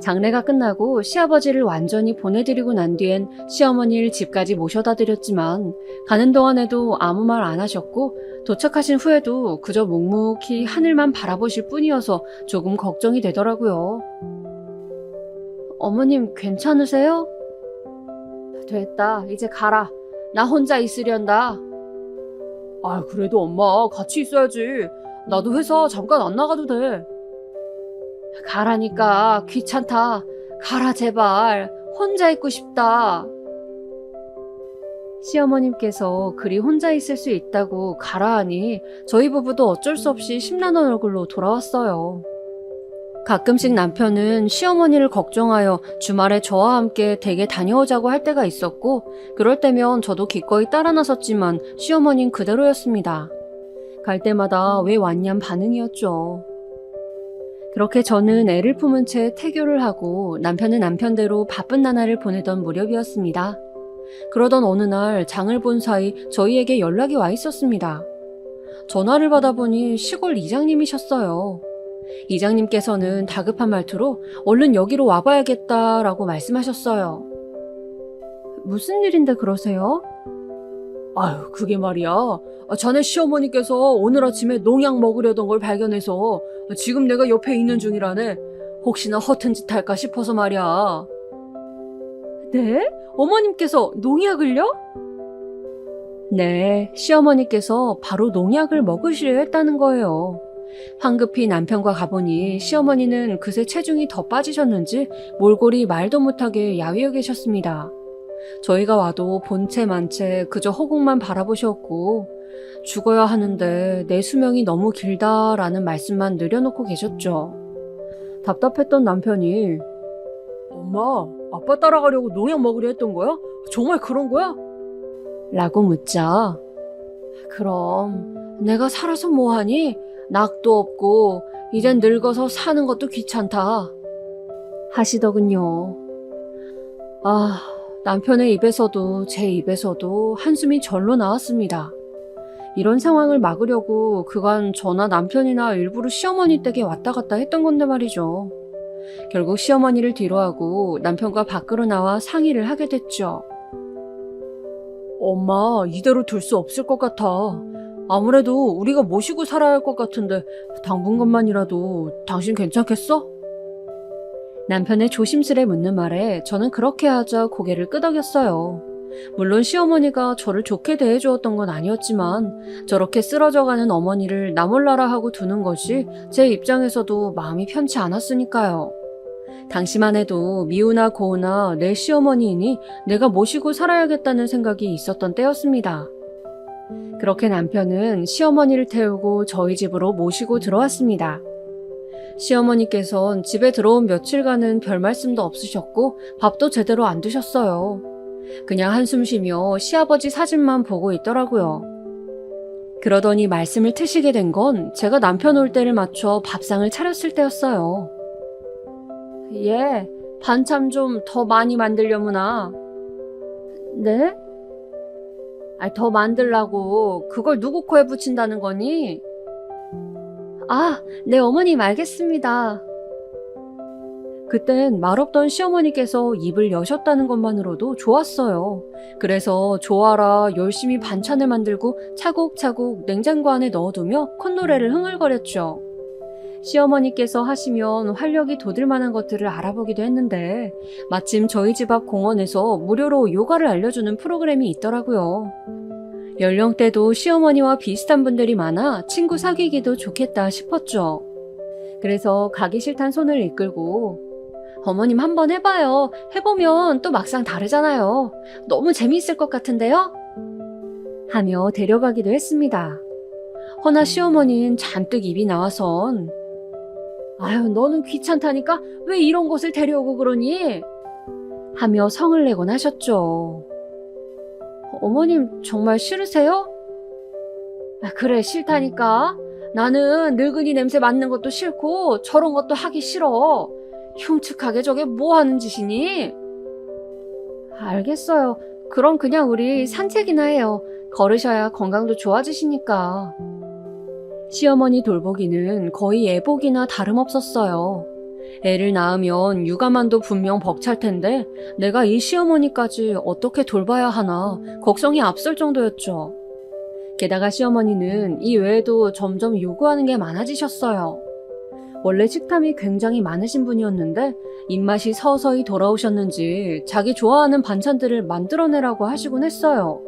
장례가 끝나고 시아버지를 완전히 보내드리고 난 뒤엔 시어머니를 집까지 모셔다 드렸지만 가는 동안에도 아무 말 안 하셨고 도착하신 후에도 그저 묵묵히 하늘만 바라보실 뿐이어서 조금 걱정이 되더라고요. 어머님 괜찮으세요? 됐다, 이제 가라. 나 혼자 있으련다. 그래도 엄마 같이 있어야지. 나도 회사 잠깐 안 나가도 돼. 가라니까. 귀찮다. 가라 제발. 혼자 있고 싶다. 시어머님께서 그리 혼자 있을 수 있다고 가라 하니 저희 부부도 어쩔 수 없이 심란한 얼굴로 돌아왔어요. 가끔씩 남편은 시어머니를 걱정하여 주말에 저와 함께 댁에 다녀오자고 할 때가 있었고 그럴 때면 저도 기꺼이 따라 나섰지만 시어머니는 그대로였습니다. 갈 때마다 왜 왔냔 반응이었죠. 그렇게 저는 애를 품은 채 태교를 하고 남편은 남편대로 바쁜 나날을 보내던 무렵이었습니다. 그러던 어느 날 장을 본 사이 저희에게 연락이 와 있었습니다. 전화를 받아보니 시골 이장님이셨어요. 이장님께서는 다급한 말투로 얼른 여기로 와봐야겠다라고 말씀하셨어요. 무슨 일인데 그러세요? 그게 말이야. 자네 시어머니께서 오늘 아침에 농약 먹으려던 걸 발견해서 지금 내가 옆에 있는 중이라네. 혹시나 허튼 짓 할까 싶어서 말이야. 네? 어머님께서 농약을요? 네, 시어머니께서 바로 농약을 먹으시려 했다는 거예요. 황급히 남편과 가보니 시어머니는 그새 체중이 더 빠지셨는지 몰골이 말도 못하게 야위어 계셨습니다. 저희가 와도 본체 만체 그저 허공만 바라보셨고 죽어야 하는데 내 수명이 너무 길다라는 말씀만 늘여놓고 계셨죠. 답답했던 남편이 엄마, 아빠 따라가려고 농약 먹으려 했던 거야? 정말 그런 거야? 라고 묻자 그럼 내가 살아서 뭐하니? 낙도 없고 이젠 늙어서 사는 것도 귀찮다 하시더군요. 아, 남편의 입에서도 제 입에서도 한숨이 절로 나왔습니다. 이런 상황을 막으려고 그간 저나 남편이나 일부러 시어머니 댁에 왔다 갔다 했던 건데 말이죠. 결국 시어머니를 뒤로하고 남편과 밖으로 나와 상의를 하게 됐죠. 엄마, 이대로 둘 수 없을 것 같아. 아무래도 우리가 모시고 살아야 할 것 같은데 당분간만이라도 당신 괜찮겠어? 남편의 조심스레 묻는 말에 저는 그렇게 하자 고개를 끄덕였어요. 물론 시어머니가 저를 좋게 대해주었던 건 아니었지만 저렇게 쓰러져가는 어머니를 나 몰라라 하고 두는 것이 제 입장에서도 마음이 편치 않았으니까요. 당시만 해도 미우나 고우나 내 시어머니이니 내가 모시고 살아야겠다는 생각이 있었던 때였습니다. 그렇게 남편은 시어머니를 태우고 저희 집으로 모시고 들어왔습니다. 시어머니께선 집에 들어온 며칠간은 별 말씀도 없으셨고 밥도 제대로 안 드셨어요. 그냥 한숨 쉬며 시아버지 사진만 보고 있더라고요. 그러더니 말씀을 트시게 된 건 제가 남편 올 때를 맞춰 밥상을 차렸을 때였어요. 예, 반찬 좀 더 많이 만들려무나. 네? 더 만들라고 그걸 누구 코에 붙인다는 거니? 아, 네 어머님 알겠습니다. 그땐 말없던 시어머니께서 입을 여셨다는 것만으로도 좋았어요. 그래서 좋아라 열심히 반찬을 만들고 차곡차곡 냉장고 안에 넣어두며 콧노래를 흥얼거렸죠. 시어머니께서 하시면 활력이 돋을 만한 것들을 알아보기도 했는데 마침 저희 집 앞 공원에서 무료로 요가를 알려주는 프로그램이 있더라고요. 연령대도 시어머니와 비슷한 분들이 많아 친구 사귀기도 좋겠다 싶었죠. 그래서 가기 싫단 손을 이끌고 어머님 한번 해봐요. 해보면 또 막상 다르잖아요. 너무 재미있을 것 같은데요? 하며 데려가기도 했습니다. 허나 시어머니는 잔뜩 입이 나와선 아유 너는 귀찮다니까 왜 이런 곳을 데려오고 그러니? 하며 성을 내곤 하셨죠. 어머님 정말 싫으세요? 그래 싫다니까. 나는 늙은이 냄새 맡는 것도 싫고 저런 것도 하기 싫어. 흉측하게 저게 뭐 하는 짓이니? 알겠어요. 그럼 그냥 우리 산책이나 해요. 걸으셔야 건강도 좋아지시니까. 시어머니 돌보기는 거의 애복이나 다름없었어요. 애를 낳으면 육아만도 분명 벅찰 텐데 내가 이 시어머니까지 어떻게 돌봐야 하나 걱정이 앞설 정도였죠. 게다가 시어머니는 이 외에도 점점 요구하는 게 많아지셨어요. 원래 식탐이 굉장히 많으신 분이었는데 입맛이 서서히 돌아오셨는지 자기 좋아하는 반찬들을 만들어내라고 하시곤 했어요.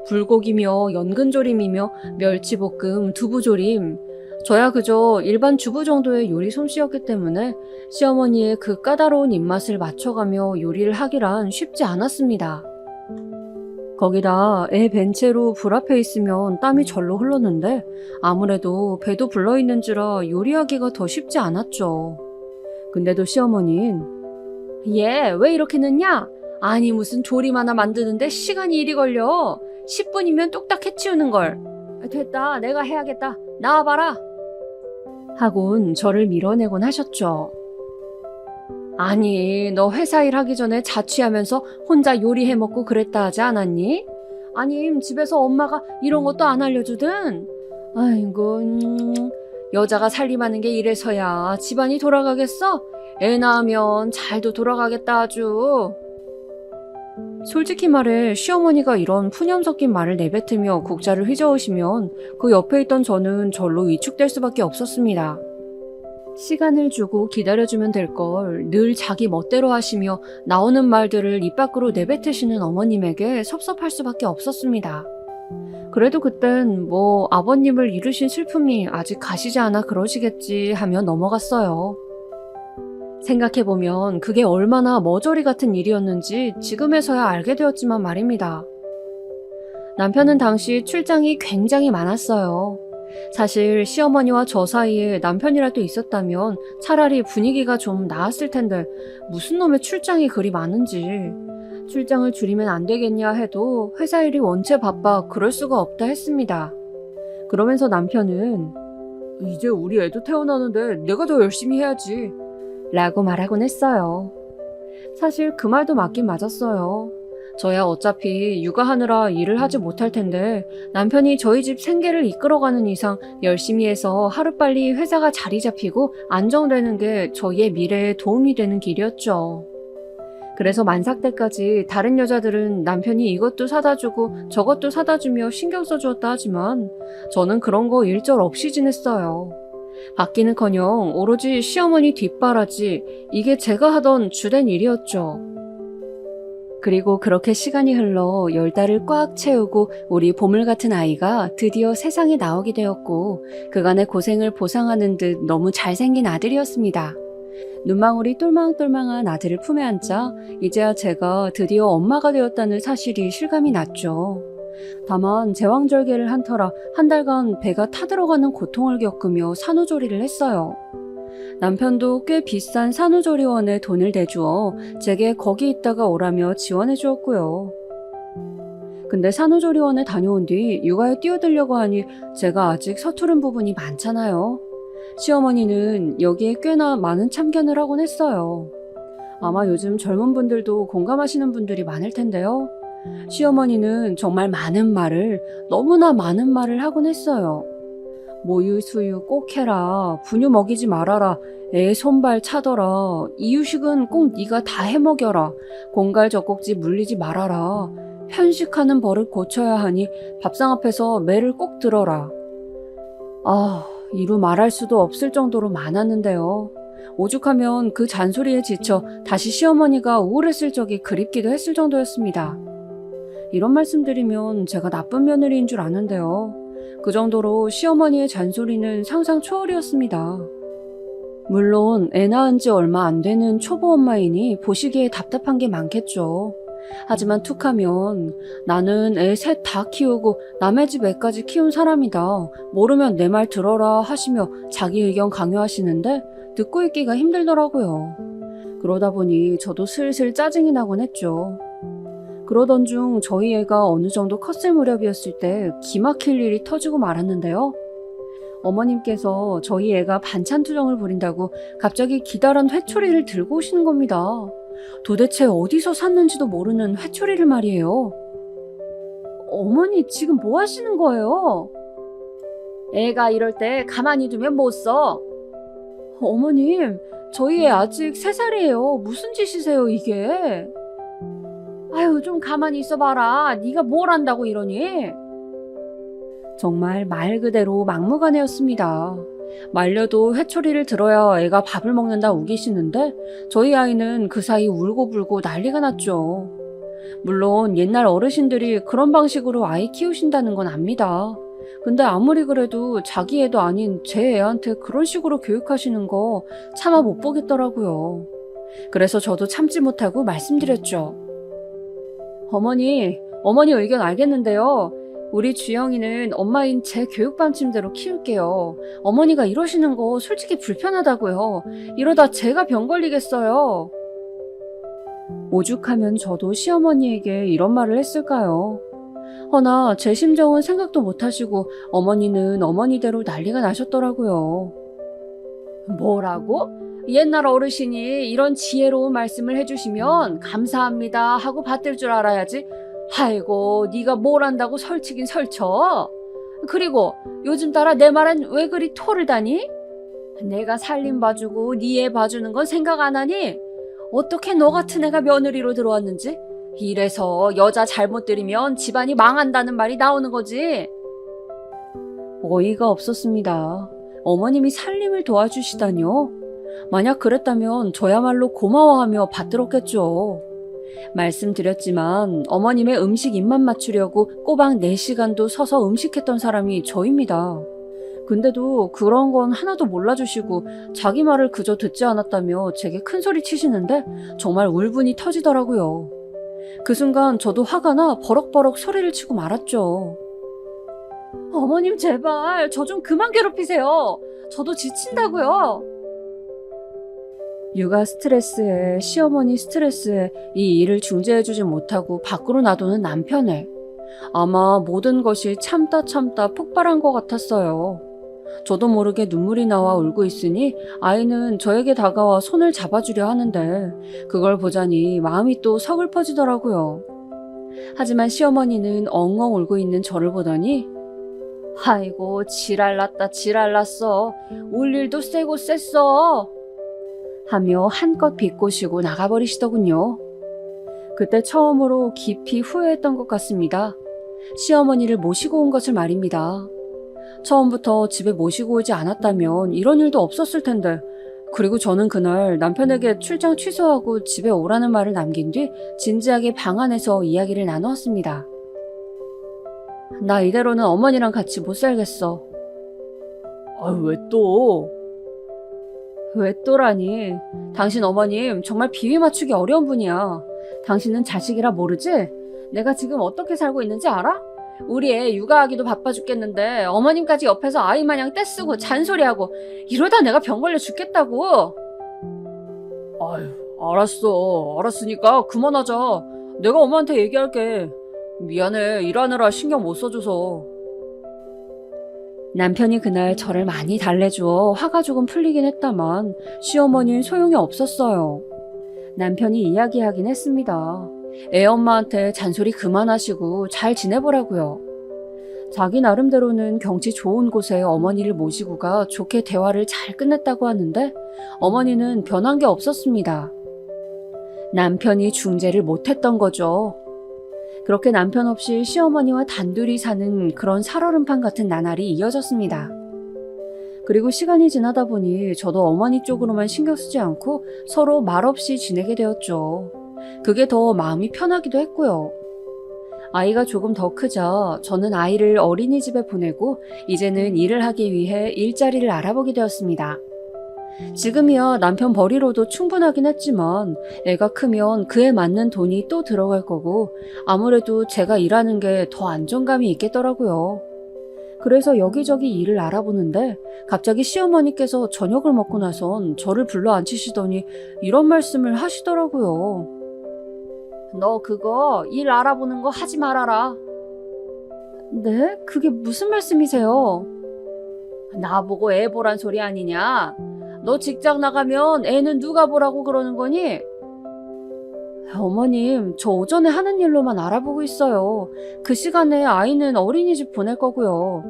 불고기며 연근조림이며 멸치볶음, 두부조림. 저야 그저 일반 주부 정도의 요리 솜씨였기 때문에 시어머니의 그 까다로운 입맛을 맞춰가며 요리를 하기란 쉽지 않았습니다. 거기다 애 벤 채로 불 앞에 있으면 땀이 절로 흘렀는데 아무래도 배도 불러있는지라 요리하기가 더 쉽지 않았죠. 근데도 시어머니는 얘 왜 이렇게 늦냐? 아니 무슨 조림 하나 만드는데 시간이 이리 걸려. 10분이면 뚝딱 해치우는걸. 됐다 내가 해야겠다. 나와봐라. 하곤 저를 밀어내곤 하셨죠. 아니 너 회사 일 하기 전에 자취하면서 혼자 요리해먹고 그랬다 하지 않았니? 아님 집에서 엄마가 이런 것도 안 알려주든? 아이고 여자가 살림하는 게 이래서야 집안이 돌아가겠어? 애 낳으면 잘도 돌아가겠다 아주. 솔직히 말해 시어머니가 이런 푸념 섞인 말을 내뱉으며 국자를 휘저으시면 그 옆에 있던 저는 절로 위축될 수밖에 없었습니다. 시간을 주고 기다려주면 될 걸 늘 자기 멋대로 하시며 나오는 말들을 입 밖으로 내뱉으시는 어머님에게 섭섭할 수밖에 없었습니다. 그래도 그땐 뭐 아버님을 잃으신 슬픔이 아직 가시지 않아 그러시겠지 하며 넘어갔어요. 생각해보면 그게 얼마나 머저리 같은 일이었는지 지금에서야 알게 되었지만 말입니다. 남편은 당시 출장이 굉장히 많았어요. 사실 시어머니와 저 사이에 남편이라도 있었다면 차라리 분위기가 좀 나았을 텐데 무슨 놈의 출장이 그리 많은지. 출장을 줄이면 안 되겠냐 해도 회사 일이 원체 바빠 그럴 수가 없다 했습니다. 그러면서 남편은 이제 우리 애도 태어나는데 내가 더 열심히 해야지. 라고 말하곤 했어요. 사실 그 말도 맞긴 맞았어요. 저야 어차피 육아하느라 일을 하지 못할 텐데 남편이 저희 집 생계를 이끌어가는 이상 열심히 해서 하루빨리 회사가 자리 잡히고 안정되는 게 저희의 미래에 도움이 되는 길이었죠. 그래서 만삭 때까지 다른 여자들은 남편이 이것도 사다 주고 저것도 사다 주며 신경 써주었다 하지만 저는 그런 거 일절 없이 지냈어요. 받기는커녕 오로지 시어머니 뒷바라지, 이게 제가 하던 주된 일이었죠. 그리고 그렇게 시간이 흘러 10달을 꽉 채우고 우리 보물 같은 아이가 드디어 세상에 나오게 되었고 그간의 고생을 보상하는 듯 너무 잘생긴 아들이었습니다. 눈망울이 똘망똘망한 아들을 품에 안자 이제야 제가 드디어 엄마가 되었다는 사실이 실감이 났죠. 다만 제왕절개를 한 터라 한 달간 배가 타들어가는 고통을 겪으며 산후조리를 했어요. 남편도 꽤 비싼 산후조리원에 돈을 대주어 제게 거기 있다가 오라며 지원해 주었고요. 근데 산후조리원에 다녀온 뒤 육아에 뛰어들려고 하니 제가 아직 서투른 부분이 많잖아요. 시어머니는 여기에 꽤나 많은 참견을 하곤 했어요. 아마 요즘 젊은 분들도 공감하시는 분들이 많을 텐데요. 시어머니는 정말 많은 말을, 너무나 많은 말을 하곤 했어요. 모유 수유 꼭 해라, 분유 먹이지 말아라, 애 손발 차더라, 이유식은 꼭 네가 다 해먹여라, 공갈 젖꼭지 물리지 말아라, 편식하는 버릇 고쳐야 하니 밥상 앞에서 매를 꼭 들어라. 이루 말할 수도 없을 정도로 많았는데요. 오죽하면 그 잔소리에 지쳐 다시 시어머니가 우울했을 적이 그립기도 했을 정도였습니다. 이런 말씀드리면 제가 나쁜 며느리인 줄 아는데요. 그 정도로 시어머니의 잔소리는 상상 초월이었습니다. 물론 애 낳은 지 얼마 안 되는 초보 엄마이니 보시기에 답답한 게 많겠죠. 하지만 툭하면 나는 애 셋 다 키우고 남의 집 애까지 키운 사람이다. 모르면 내 말 들어라 하시며 자기 의견 강요하시는데 듣고 있기가 힘들더라고요. 그러다 보니 저도 슬슬 짜증이 나곤 했죠. 그러던 중 저희 애가 어느 정도 컸을 무렵이었을 때 기막힐 일이 터지고 말았는데요. 어머님께서 저희 애가 반찬 투정을 부린다고 갑자기 기다란 회초리를 들고 오시는 겁니다. 도대체 어디서 샀는지도 모르는 회초리를 말이에요. 어머니 지금 뭐 하시는 거예요? 애가 이럴 때 가만히 두면 못 써. 어머님, 저희 애 아직 3살이에요. 무슨 짓이세요 이게? 아유, 좀 가만히 있어봐라. 네가 뭘 안다고 이러니? 정말 말 그대로 막무가내였습니다. 말려도 회초리를 들어야 애가 밥을 먹는다 우기시는데 저희 아이는 그 사이 울고불고 난리가 났죠. 물론 옛날 어르신들이 그런 방식으로 아이 키우신다는 건 압니다. 근데 아무리 그래도 자기 애도 아닌 제 애한테 그런 식으로 교육하시는 거 차마 못 보겠더라고요. 그래서 저도 참지 못하고 말씀드렸죠. 어머니 의견 알겠는데요. 우리 주영이는 엄마인 제 교육 방침대로 키울게요. 어머니가 이러시는 거 솔직히 불편하다고요. 이러다 제가 병 걸리겠어요. 오죽하면 저도 시어머니에게 이런 말을 했을까요? 허나 제 심정은 생각도 못하시고 어머니는 어머니대로 난리가 나셨더라고요. 뭐라고? 옛날 어르신이 이런 지혜로운 말씀을 해주시면 감사합니다 하고 받들 줄 알아야지. 아이고, 네가 뭘 안다고 설치긴 설쳐. 그리고 요즘 따라 내 말은 왜 그리 토를 다니? 내가 살림 봐주고 네 애 봐주는 건 생각 안 하니? 어떻게 너 같은 애가 며느리로 들어왔는지? 이래서 여자 잘못 들이면 집안이 망한다는 말이 나오는 거지. 어이가 없었습니다. 어머님이 살림을 도와주시다뇨? 만약 그랬다면 저야말로 고마워하며 받들었겠죠. 말씀드렸지만 어머님의 음식 입맛 맞추려고 꼬박 4시간도 서서 음식했던 사람이 저입니다. 근데도 그런 건 하나도 몰라주시고 자기 말을 그저 듣지 않았다며 제게 큰 소리 치시는데 정말 울분이 터지더라고요. 그 순간 저도 화가 나 버럭버럭 소리를 치고 말았죠. 어머님 제발 저 좀 그만 괴롭히세요. 저도 지친다고요. 육아 스트레스에 시어머니 스트레스에 이 일을 중재해주지 못하고 밖으로 놔두는 남편에 아마 모든 것이 참다 폭발한 것 같았어요. 저도 모르게 눈물이 나와 울고 있으니 아이는 저에게 다가와 손을 잡아주려 하는데 그걸 보자니 마음이 또 서글퍼지더라고요. 하지만 시어머니는 엉엉 울고 있는 저를 보더니 아이고 지랄났다 지랄났어. 울 일도 세고 셌어. 하며 한껏 비꼬시고 나가버리시더군요. 그때 처음으로 깊이 후회했던 것 같습니다. 시어머니를 모시고 온 것을 말입니다. 처음부터 집에 모시고 오지 않았다면 이런 일도 없었을 텐데 그리고 저는 그날 남편에게 출장 취소하고 집에 오라는 말을 남긴 뒤 진지하게 방 안에서 이야기를 나누었습니다. 나 이대로는 어머니랑 같이 못 살겠어. 왜 또? 왜 또라니? 당신 어머님 정말 비위 맞추기 어려운 분이야. 당신은 자식이라 모르지? 내가 지금 어떻게 살고 있는지 알아? 우리 애 육아하기도 바빠 죽겠는데 어머님까지 옆에서 아이 마냥 떼쓰고 잔소리하고 이러다 내가 병 걸려 죽겠다고. 아유, 알았으니까 그만하자. 내가 엄마한테 얘기할게. 미안해, 일하느라 신경 못 써줘서. 남편이 그날 저를 많이 달래주어 화가 조금 풀리긴 했다만 시어머니는 소용이 없었어요. 남편이 이야기하긴 했습니다. 애 엄마한테 잔소리 그만하시고 잘 지내보라고요. 자기 나름대로는 경치 좋은 곳에 어머니를 모시고 가 좋게 대화를 잘 끝냈다고 하는데 어머니는 변한 게 없었습니다. 남편이 중재를 못했던 거죠. 그렇게 남편 없이 시어머니와 단둘이 사는 그런 살얼음판 같은 나날이 이어졌습니다. 그리고 시간이 지나다 보니 저도 어머니 쪽으로만 신경 쓰지 않고 서로 말없이 지내게 되었죠. 그게 더 마음이 편하기도 했고요. 아이가 조금 더 크자 저는 아이를 어린이집에 보내고 이제는 일을 하기 위해 일자리를 알아보게 되었습니다. 지금이야 남편 벌이로도 충분하긴 했지만 애가 크면 그에 맞는 돈이 또 들어갈 거고 아무래도 제가 일하는 게 더 안정감이 있겠더라고요. 그래서 여기저기 일을 알아보는데 갑자기 시어머니께서 저녁을 먹고 나선 저를 불러 앉히시더니 이런 말씀을 하시더라고요. 너 그거 일 알아보는 거 하지 말아라. 네? 그게 무슨 말씀이세요? 나보고 애 보란 소리 아니냐? 너 직장 나가면 애는 누가 보라고 그러는 거니? 어머님, 저 오전에 하는 일로만 알아보고 있어요. 그 시간에 아이는 어린이집 보낼 거고요.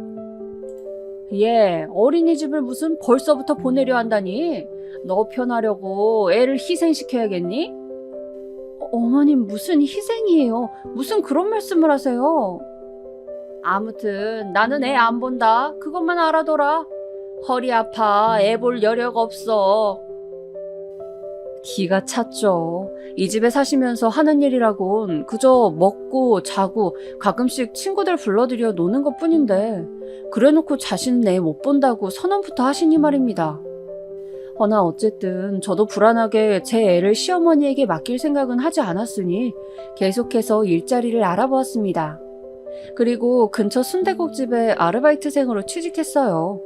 예, 어린이집을 무슨 벌써부터 보내려 한다니? 너 편하려고 애를 희생시켜야겠니? 어머님, 무슨 희생이에요? 무슨 그런 말씀을 하세요? 아무튼 나는 애 안 본다. 그것만 알아둬라. 허리 아파. 애 볼 여력 없어. 기가 찼죠. 이 집에 사시면서 하는 일이라곤 그저 먹고 자고 가끔씩 친구들 불러들여 노는 것뿐인데 그래놓고 자신은 애 못 본다고 선언부터 하시니 말입니다. 허나 어쨌든 저도 불안하게 제 애를 시어머니에게 맡길 생각은 하지 않았으니 계속해서 일자리를 알아보았습니다. 그리고 근처 순댓국집에 아르바이트생으로 취직했어요.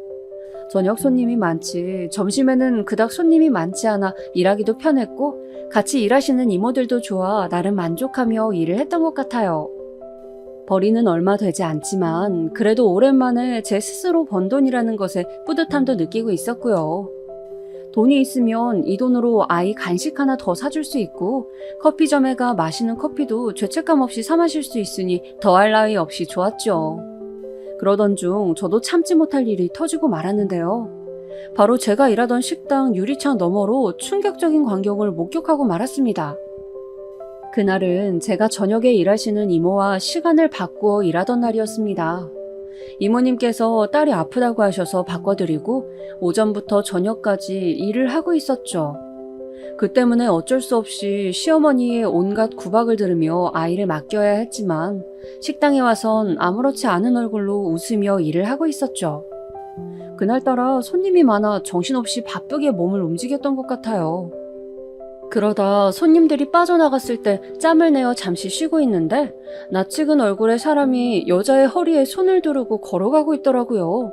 저녁 손님이 많지 점심에는 그닥 손님이 많지 않아 일하기도 편했고 같이 일하시는 이모들도 좋아 나름 만족하며 일을 했던 것 같아요. 벌이는 얼마 되지 않지만 그래도 오랜만에 제 스스로 번 돈이라는 것에 뿌듯함도 느끼고 있었고요. 돈이 있으면 이 돈으로 아이 간식 하나 더 사줄 수 있고 커피점에 가 마시는 커피도 죄책감 없이 사 마실 수 있으니 더할 나위 없이 좋았죠. 그러던 중 저도 참지 못할 일이 터지고 말았는데요. 바로 제가 일하던 식당 유리창 너머로 충격적인 광경을 목격하고 말았습니다. 그날은 제가 저녁에 일하시는 이모와 시간을 바꾸어 일하던 날이었습니다. 이모님께서 딸이 아프다고 하셔서 바꿔드리고 오전부터 저녁까지 일을 하고 있었죠. 그 때문에 어쩔 수 없이 시어머니의 온갖 구박을 들으며 아이를 맡겨야 했지만 식당에 와선 아무렇지 않은 얼굴로 웃으며 일을 하고 있었죠. 그날따라 손님이 많아 정신없이 바쁘게 몸을 움직였던 것 같아요. 그러다 손님들이 빠져나갔을 때 짬을 내어 잠시 쉬고 있는데 낯익은 얼굴의 사람이 여자의 허리에 손을 두르고 걸어가고 있더라고요.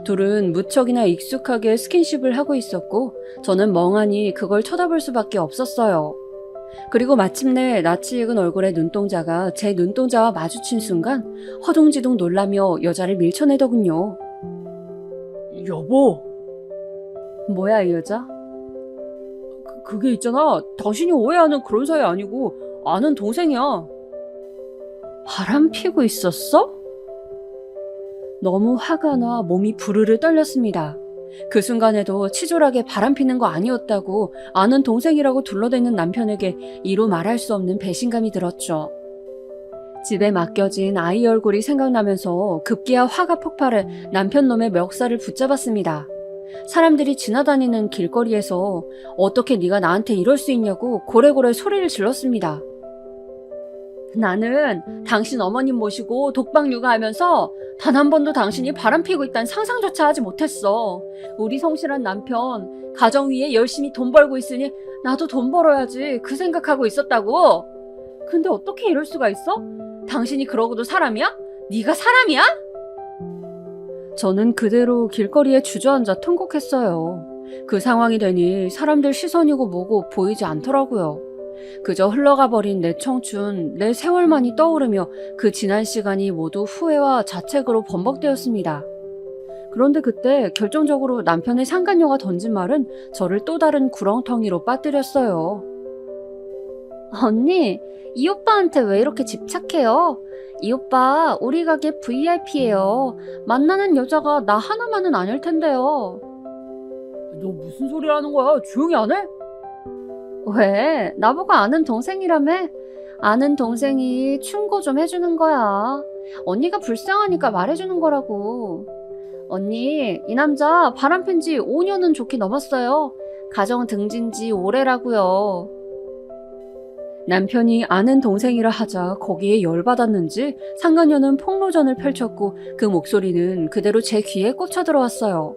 둘은 무척이나 익숙하게 스킨십을 하고 있었고 저는 멍하니 그걸 쳐다볼 수밖에 없었어요. 그리고 마침내 낯이 익은 얼굴의 눈동자가 제 눈동자와 마주친 순간 허둥지둥 놀라며 여자를 밀쳐내더군요. 여보, 뭐야 이 여자? 그게 있잖아. 당신이 오해하는 그런 사이 아니고 아는 동생이야. 바람 피고 있었어? 너무 화가 나 몸이 부르르 떨렸습니다. 그 순간에도 치졸하게 바람 피는 거 아니었다고 아는 동생이라고 둘러대는 남편에게 이루 말할 수 없는 배신감이 들었죠. 집에 맡겨진 아이 얼굴이 생각나면서 급기야 화가 폭발해 남편 놈의 멱살을 붙잡았습니다. 사람들이 지나다니는 길거리에서 어떻게 네가 나한테 이럴 수 있냐고 고래고래 소리를 질렀습니다. 나는 당신 어머님 모시고 독박 육아하면서 단 한 번도 당신이 바람피고 있다는 상상조차 하지 못했어. 우리 성실한 남편 가정 위에 열심히 돈 벌고 있으니 나도 돈 벌어야지 그 생각하고 있었다고. 근데 어떻게 이럴 수가 있어? 당신이 그러고도 사람이야? 네가 사람이야? 저는 그대로 길거리에 주저앉아 통곡했어요. 그 상황이 되니 사람들 시선이고 뭐고 보이지 않더라고요. 그저 흘러가 버린 내 청춘, 내 세월만이 떠오르며 그 지난 시간이 모두 후회와 자책으로 범벅되었습니다. 그런데 그때 결정적으로 남편의 상간녀가 던진 말은 저를 또 다른 구렁텅이로 빠뜨렸어요. 언니, 이 오빠한테 왜 이렇게 집착해요? 이 오빠 우리 가게 VIP예요. 만나는 여자가 나 하나만은 아닐 텐데요. 너 무슨 소리 하는 거야? 조용히 안 해? 왜? 나보고 아는 동생이라며? 아는 동생이 충고 좀 해주는 거야. 언니가 불쌍하니까 말해주는 거라고. 언니, 이 남자 바람핀 지 5년은 좋게 넘었어요. 가정 등진 지 오래라고요. 남편이 아는 동생이라 하자 거기에 열받았는지 상간녀는 폭로전을 펼쳤고 그 목소리는 그대로 제 귀에 꽂혀 들어왔어요.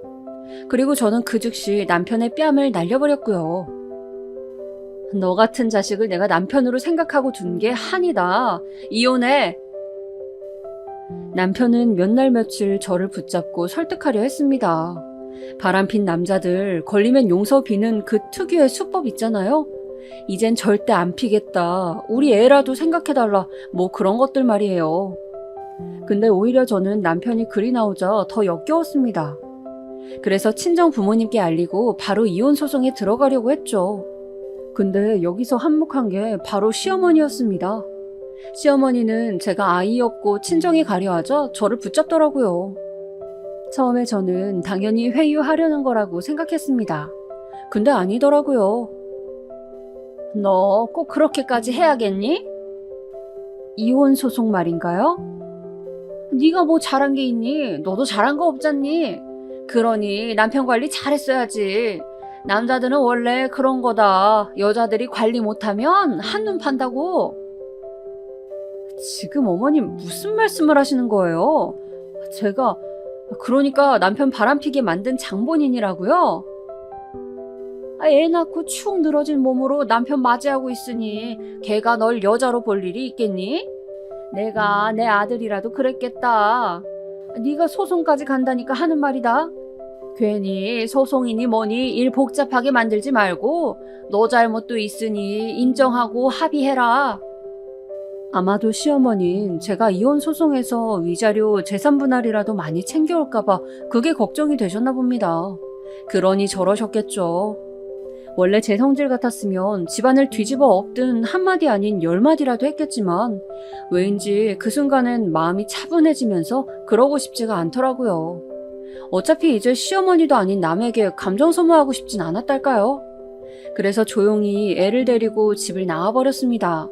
그리고 저는 그 즉시 남편의 뺨을 날려버렸고요. 너 같은 자식을 내가 남편으로 생각하고 둔 게 한이다. 이혼해. 남편은 몇 날 며칠 저를 붙잡고 설득하려 했습니다. 바람핀 남자들 걸리면 용서 비는 그 특유의 수법 있잖아요. 이젠 절대 안 피겠다. 우리 애라도 생각해달라. 뭐 그런 것들 말이에요. 근데 오히려 저는 남편이 글이 나오자 더 역겨웠습니다. 그래서 친정 부모님께 알리고 바로 이혼 소송에 들어가려고 했죠. 근데 여기서 한몫한 게 바로 시어머니였습니다. 시어머니는 제가 아이 없고 친정에 가려 하자 저를 붙잡더라고요. 처음에 저는 당연히 회유하려는 거라고 생각했습니다. 근데 아니더라고요. 너 꼭 그렇게까지 해야겠니? 이혼 소송 말인가요? 네가 뭐 잘한 게 있니? 너도 잘한 거 없잖니? 그러니 남편 관리 잘했어야지. 남자들은 원래 그런 거다. 여자들이 관리 못하면 한눈 판다고. 지금 어머님 무슨 말씀을 하시는 거예요? 제가 그러니까 남편 바람피게 만든 장본인이라고요? 애 낳고 축 늘어진 몸으로 남편 맞이하고 있으니 걔가 널 여자로 볼 일이 있겠니? 내가 내 아들이라도 그랬겠다. 네가 소송까지 간다니까 하는 말이다. 괜히 소송이니 뭐니 일 복잡하게 만들지 말고 너 잘못도 있으니 인정하고 합의해라. 아마도 시어머니는 제가 이혼 소송에서 위자료 재산 분할이라도 많이 챙겨올까봐 그게 걱정이 되셨나 봅니다. 그러니 저러셨겠죠. 원래 제 성질 같았으면 집안을 뒤집어 엎든 한마디 아닌 10마디라도 했겠지만 왜인지 그 순간엔 마음이 차분해지면서 그러고 싶지가 않더라고요. 어차피 이제 시어머니도 아닌 남에게 감정 소모하고 싶진 않았달까요? 그래서 조용히 애를 데리고 집을 나와버렸습니다.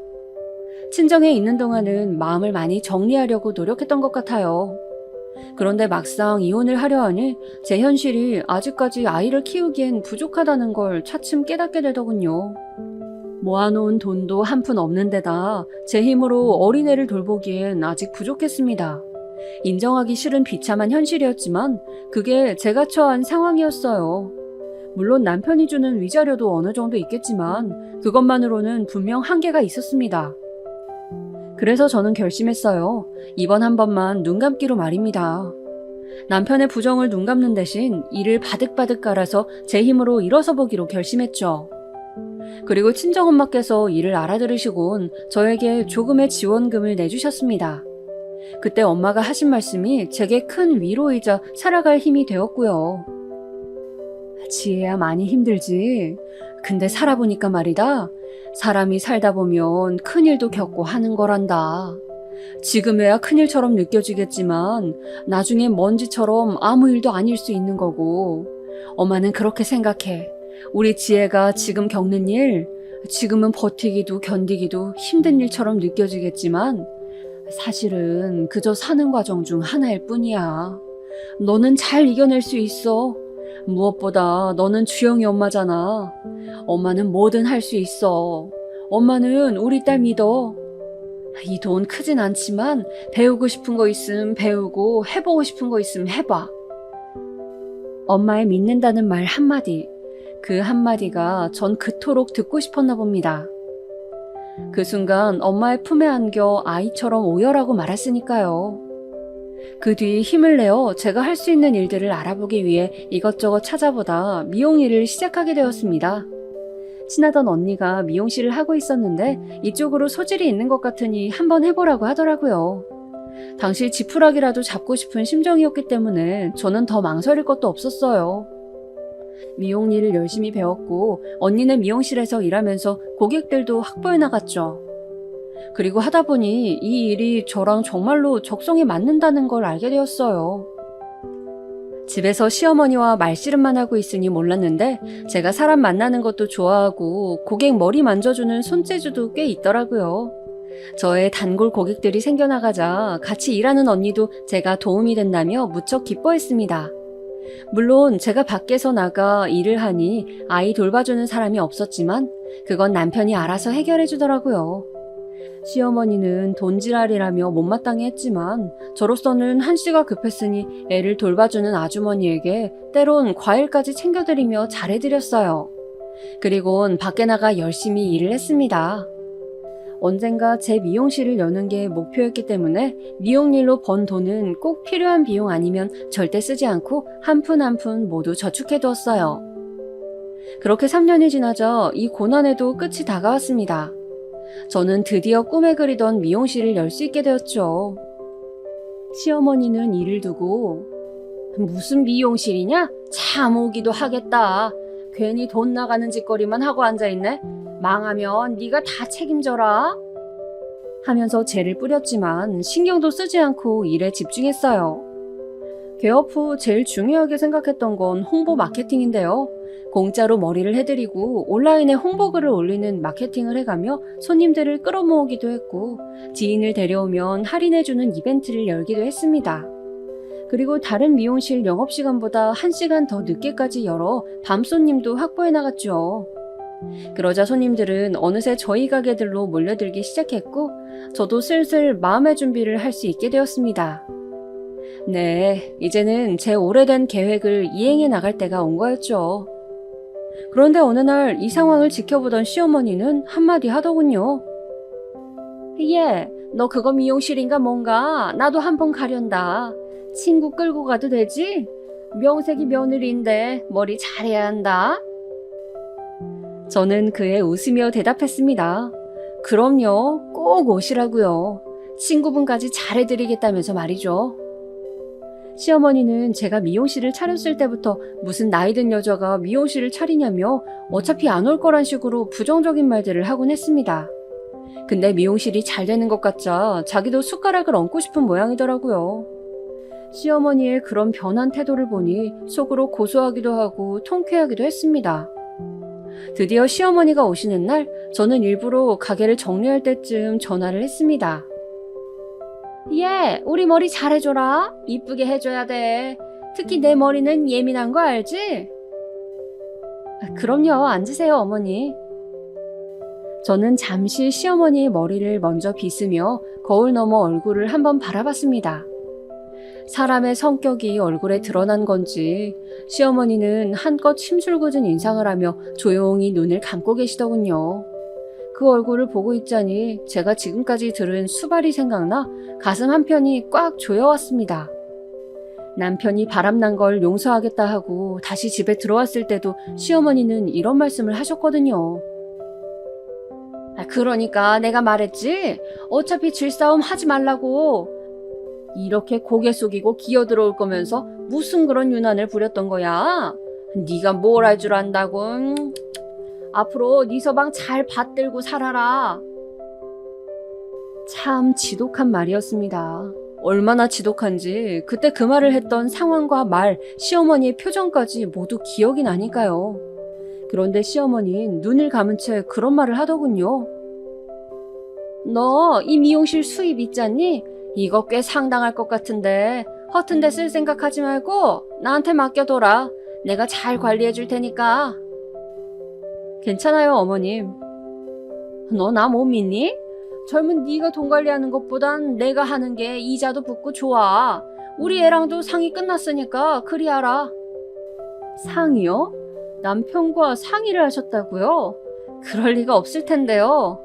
친정에 있는 동안은 마음을 많이 정리하려고 노력했던 것 같아요. 그런데 막상 이혼을 하려 하니 제 현실이 아직까지 아이를 키우기엔 부족하다는 걸 차츰 깨닫게 되더군요. 모아놓은 돈도 한 푼 없는 데다 제 힘으로 어린애를 돌보기엔 아직 부족했습니다. 인정하기 싫은 비참한 현실이었지만 그게 제가 처한 상황이었어요. 물론 남편이 주는 위자료도 어느 정도 있겠지만 그것만으로는 분명 한계가 있었습니다. 그래서 저는 결심했어요. 이번 한 번만 눈 감기로 말입니다. 남편의 부정을 눈 감는 대신 이를 바득바득 깔아서 제 힘으로 일어서 보기로 결심했죠. 그리고 친정엄마께서 이를 알아들으시곤 저에게 조금의 지원금을 내주셨습니다. 그때 엄마가 하신 말씀이 제게 큰 위로이자 살아갈 힘이 되었고요. 지혜야, 많이 힘들지. 근데 살아보니까 말이다. 사람이 살다 보면 큰일도 겪고 하는 거란다. 지금에야 큰일처럼 느껴지겠지만 나중엔 먼지처럼 아무 일도 아닐 수 있는 거고. 엄마는 그렇게 생각해. 우리 지혜가 지금 겪는 일, 지금은 버티기도 견디기도 힘든 일처럼 느껴지겠지만 사실은 그저 사는 과정 중 하나일 뿐이야. 너는 잘 이겨낼 수 있어. 무엇보다 너는 주영이 엄마잖아. 엄마는 뭐든 할 수 있어. 엄마는 우리 딸 믿어. 이 돈 크진 않지만 배우고 싶은 거 있으면 배우고 해보고 싶은 거 있으면 해봐. 엄마의 믿는다는 말 한마디. 그 한마디가 전 그토록 듣고 싶었나 봅니다. 그 순간 엄마의 품에 안겨 아이처럼 오열하고 말았으니까요. 그 뒤 힘을 내어 제가 할 수 있는 일들을 알아보기 위해 이것저것 찾아보다 미용 일을 시작하게 되었습니다. 친하던 언니가 미용실을 하고 있었는데 이쪽으로 소질이 있는 것 같으니 한번 해보라고 하더라고요. 당시 지푸라기라도 잡고 싶은 심정이었기 때문에 저는 더 망설일 것도 없었어요. 미용 일을 열심히 배웠고 언니는 미용실에서 일하면서 고객들도 확보해 나갔죠. 그리고 하다 보니 이 일이 저랑 정말로 적성에 맞는다는 걸 알게 되었어요. 집에서 시어머니와 말씨름만 하고 있으니 몰랐는데 제가 사람 만나는 것도 좋아하고 고객 머리 만져주는 손재주도 꽤 있더라고요. 저의 단골 고객들이 생겨나가자 같이 일하는 언니도 제가 도움이 된다며 무척 기뻐했습니다. 물론 제가 밖에서 나가 일을 하니 아이 돌봐주는 사람이 없었지만 그건 남편이 알아서 해결해 주더라고요. 시어머니는 돈지랄이라며 못마땅해 했지만 저로서는 한시가 급했으니 애를 돌봐주는 아주머니에게 때론 과일까지 챙겨드리며 잘해드렸어요. 그리곤 밖에 나가 열심히 일을 했습니다. 언젠가 제 미용실을 여는 게 목표였기 때문에 미용일로 번 돈은 꼭 필요한 비용 아니면 절대 쓰지 않고 한 푼 한 푼 모두 저축해두었어요. 그렇게 3년이 지나자 이 고난에도 끝이 다가왔습니다. 저는 드디어 꿈에 그리던 미용실을 열 수 있게 되었죠. 시어머니는 일을 두고 무슨 미용실이냐? 참 오기도 하겠다. 괜히 돈 나가는 짓거리만 하고 앉아있네. 망하면 네가 다 책임져라. 하면서 재를 뿌렸지만 신경도 쓰지 않고 일에 집중했어요. 개업 후 제일 중요하게 생각했던 건 홍보 마케팅인데요. 공짜로 머리를 해드리고 온라인에 홍보글을 올리는 마케팅을 해가며 손님들을 끌어모으기도 했고 지인을 데려오면 할인해주는 이벤트를 열기도 했습니다. 그리고 다른 미용실 영업시간보다 1시간 더 늦게까지 열어 밤손님도 확보해 나갔죠. 그러자 손님들은 어느새 저희 가게들로 몰려들기 시작했고 저도 슬슬 마음의 준비를 할 수 있게 되었습니다. 네, 이제는 제 오래된 계획을 이행해 나갈 때가 온 거였죠. 그런데 어느 날 이 상황을 지켜보던 시어머니는 한마디 하더군요. 얘, 너 그거 미용실인가 뭔가? 나도 한번 가련다. 친구 끌고 가도 되지? 명색이 며느리인데 머리 잘해야 한다. 저는 그에 웃으며 대답했습니다. 그럼요, 꼭 오시라고요. 친구분까지 잘해드리겠다면서 말이죠. 시어머니는 제가 미용실을 차렸을 때부터 무슨 나이든 여자가 미용실을 차리냐며 어차피 안 올 거란 식으로 부정적인 말들을 하곤 했습니다. 근데 미용실이 잘 되는 것 같자 자기도 숟가락을 얹고 싶은 모양이더라고요. 시어머니의 그런 변한 태도를 보니 속으로 고소하기도 하고 통쾌하기도 했습니다. 드디어 시어머니가 오시는 날 저는 일부러 가게를 정리할 때쯤 전화를 했습니다. 얘, 우리 머리 잘해줘라. 이쁘게 해줘야 돼. 특히 내 머리는 예민한 거 알지? 그럼요. 앉으세요, 어머니. 저는 잠시 시어머니의 머리를 먼저 빗으며 거울 너머 얼굴을 한번 바라봤습니다. 사람의 성격이 얼굴에 드러난 건지 시어머니는 한껏 힘줄궂은 인상을 하며 조용히 눈을 감고 계시더군요. 그 얼굴을 보고 있자니 제가 지금까지 들은 수발이 생각나 가슴 한편이 꽉 조여왔습니다. 남편이 바람난 걸 용서하겠다 하고 다시 집에 들어왔을 때도 시어머니는 이런 말씀을 하셨거든요. 그러니까 내가 말했지. 어차피 질싸움 하지 말라고. 이렇게 고개 숙이고 기어들어올 거면서 무슨 그런 유난을 부렸던 거야? 네가 뭘 할 줄 안다고. 앞으로 네 서방 잘 받들고 살아라. 참 지독한 말이었습니다. 얼마나 지독한지 그때 그 말을 했던 상황과 말, 시어머니의 표정까지 모두 기억이 나니까요. 그런데 시어머니는 눈을 감은 채 그런 말을 하더군요. 너 이 미용실 수입 있잖니? 이거 꽤 상당할 것 같은데 허튼 데 쓸 생각하지 말고 나한테 맡겨둬라. 내가 잘 관리해 줄 테니까. 괜찮아요, 어머님. 너 나 못 믿니? 젊은 네가 돈 관리하는 것보단 내가 하는 게 이자도 붙고 좋아. 우리 애랑도 상의 끝났으니까 그리 하라. 상의요? 남편과 상의를 하셨다고요? 그럴 리가 없을 텐데요.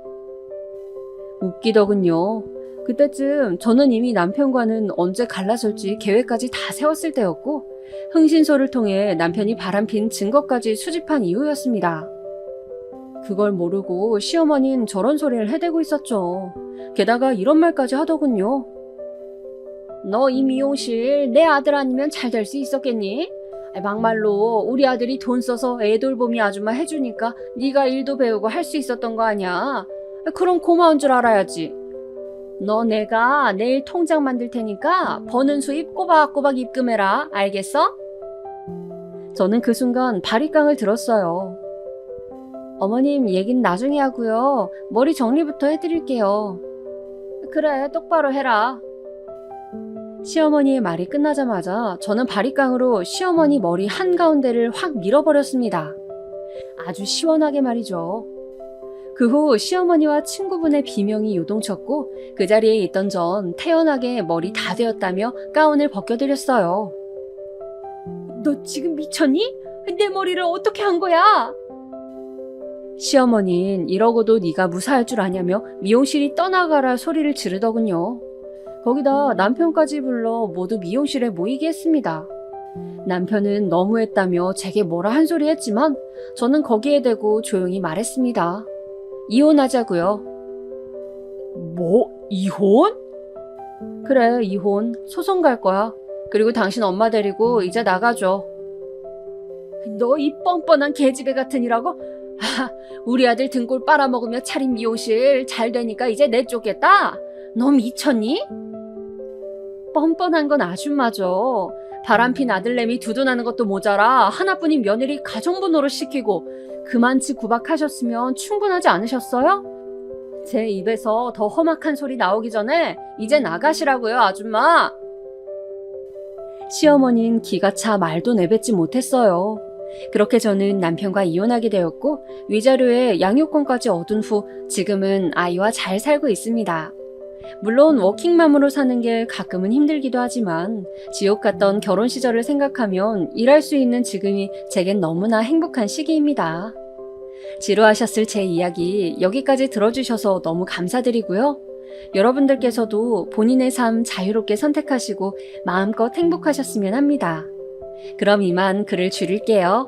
웃기더군요. 그때쯤 저는 이미 남편과는 언제 갈라설지 계획까지 다 세웠을 때였고 흥신소를 통해 남편이 바람핀 증거까지 수집한 이후였습니다. 그걸 모르고 시어머니는 저런 소리를 해대고 있었죠. 게다가 이런 말까지 하더군요. 너 이 미용실 내 아들 아니면 잘 될 수 있었겠니? 막말로 우리 아들이 돈 써서 애 돌보미 아줌마 해주니까 네가 일도 배우고 할 수 있었던 거 아니야. 그럼 고마운 줄 알아야지. 너 내가 내일 통장 만들 테니까 버는 수입 꼬박꼬박 입금해라. 알겠어? 저는 그 순간 바리깡을 들었어요. 어머님 얘긴 나중에 하고요. 머리 정리부터 해드릴게요. 그래, 똑바로 해라. 시어머니의 말이 끝나자마자 저는 바리깡으로 시어머니 머리 한가운데를 확 밀어버렸습니다. 아주 시원하게 말이죠. 그 후 시어머니와 친구분의 비명이 요동쳤고 그 자리에 있던 전 태연하게 머리 다 되었다며 가운을 벗겨드렸어요. 너 지금 미쳤니? 내 머리를 어떻게 한 거야? 시어머니는 이러고도 네가 무사할 줄 아냐며 미용실이 떠나가라 소리를 지르더군요. 거기다 남편까지 불러 모두 미용실에 모이게 했습니다. 남편은 너무했다며 제게 뭐라 한 소리 했지만 저는 거기에 대고 조용히 말했습니다. 이혼하자고요. 뭐? 이혼? 그래, 이혼. 소송 갈 거야. 그리고 당신 엄마 데리고 이제 나가줘. 너 이 뻔뻔한 계집애 같으니라고? 우리 아들 등골 빨아먹으며 차린 미용실 잘 되니까 이제 내쫓겠다? 너 미쳤니? 뻔뻔한 건 아줌마죠. 바람핀 아들내미 두둔하는 것도 모자라 하나뿐인 며느리 가정부 노릇 시키고 그만치 구박하셨으면 충분하지 않으셨어요? 제 입에서 더 험악한 소리 나오기 전에 이제 나가시라고요, 아줌마. 시어머니는 기가 차 말도 내뱉지 못했어요. 그렇게 저는 남편과 이혼하게 되었고 위자료에 양육권까지 얻은 후 지금은 아이와 잘 살고 있습니다. 물론 워킹맘으로 사는 게 가끔은 힘들기도 하지만 지옥 같던 결혼 시절을 생각하면 일할 수 있는 지금이 제겐 너무나 행복한 시기입니다. 지루하셨을 제 이야기 여기까지 들어주셔서 너무 감사드리고요. 여러분들께서도 본인의 삶 자유롭게 선택하시고 마음껏 행복하셨으면 합니다. 그럼 이만 글을 줄일게요.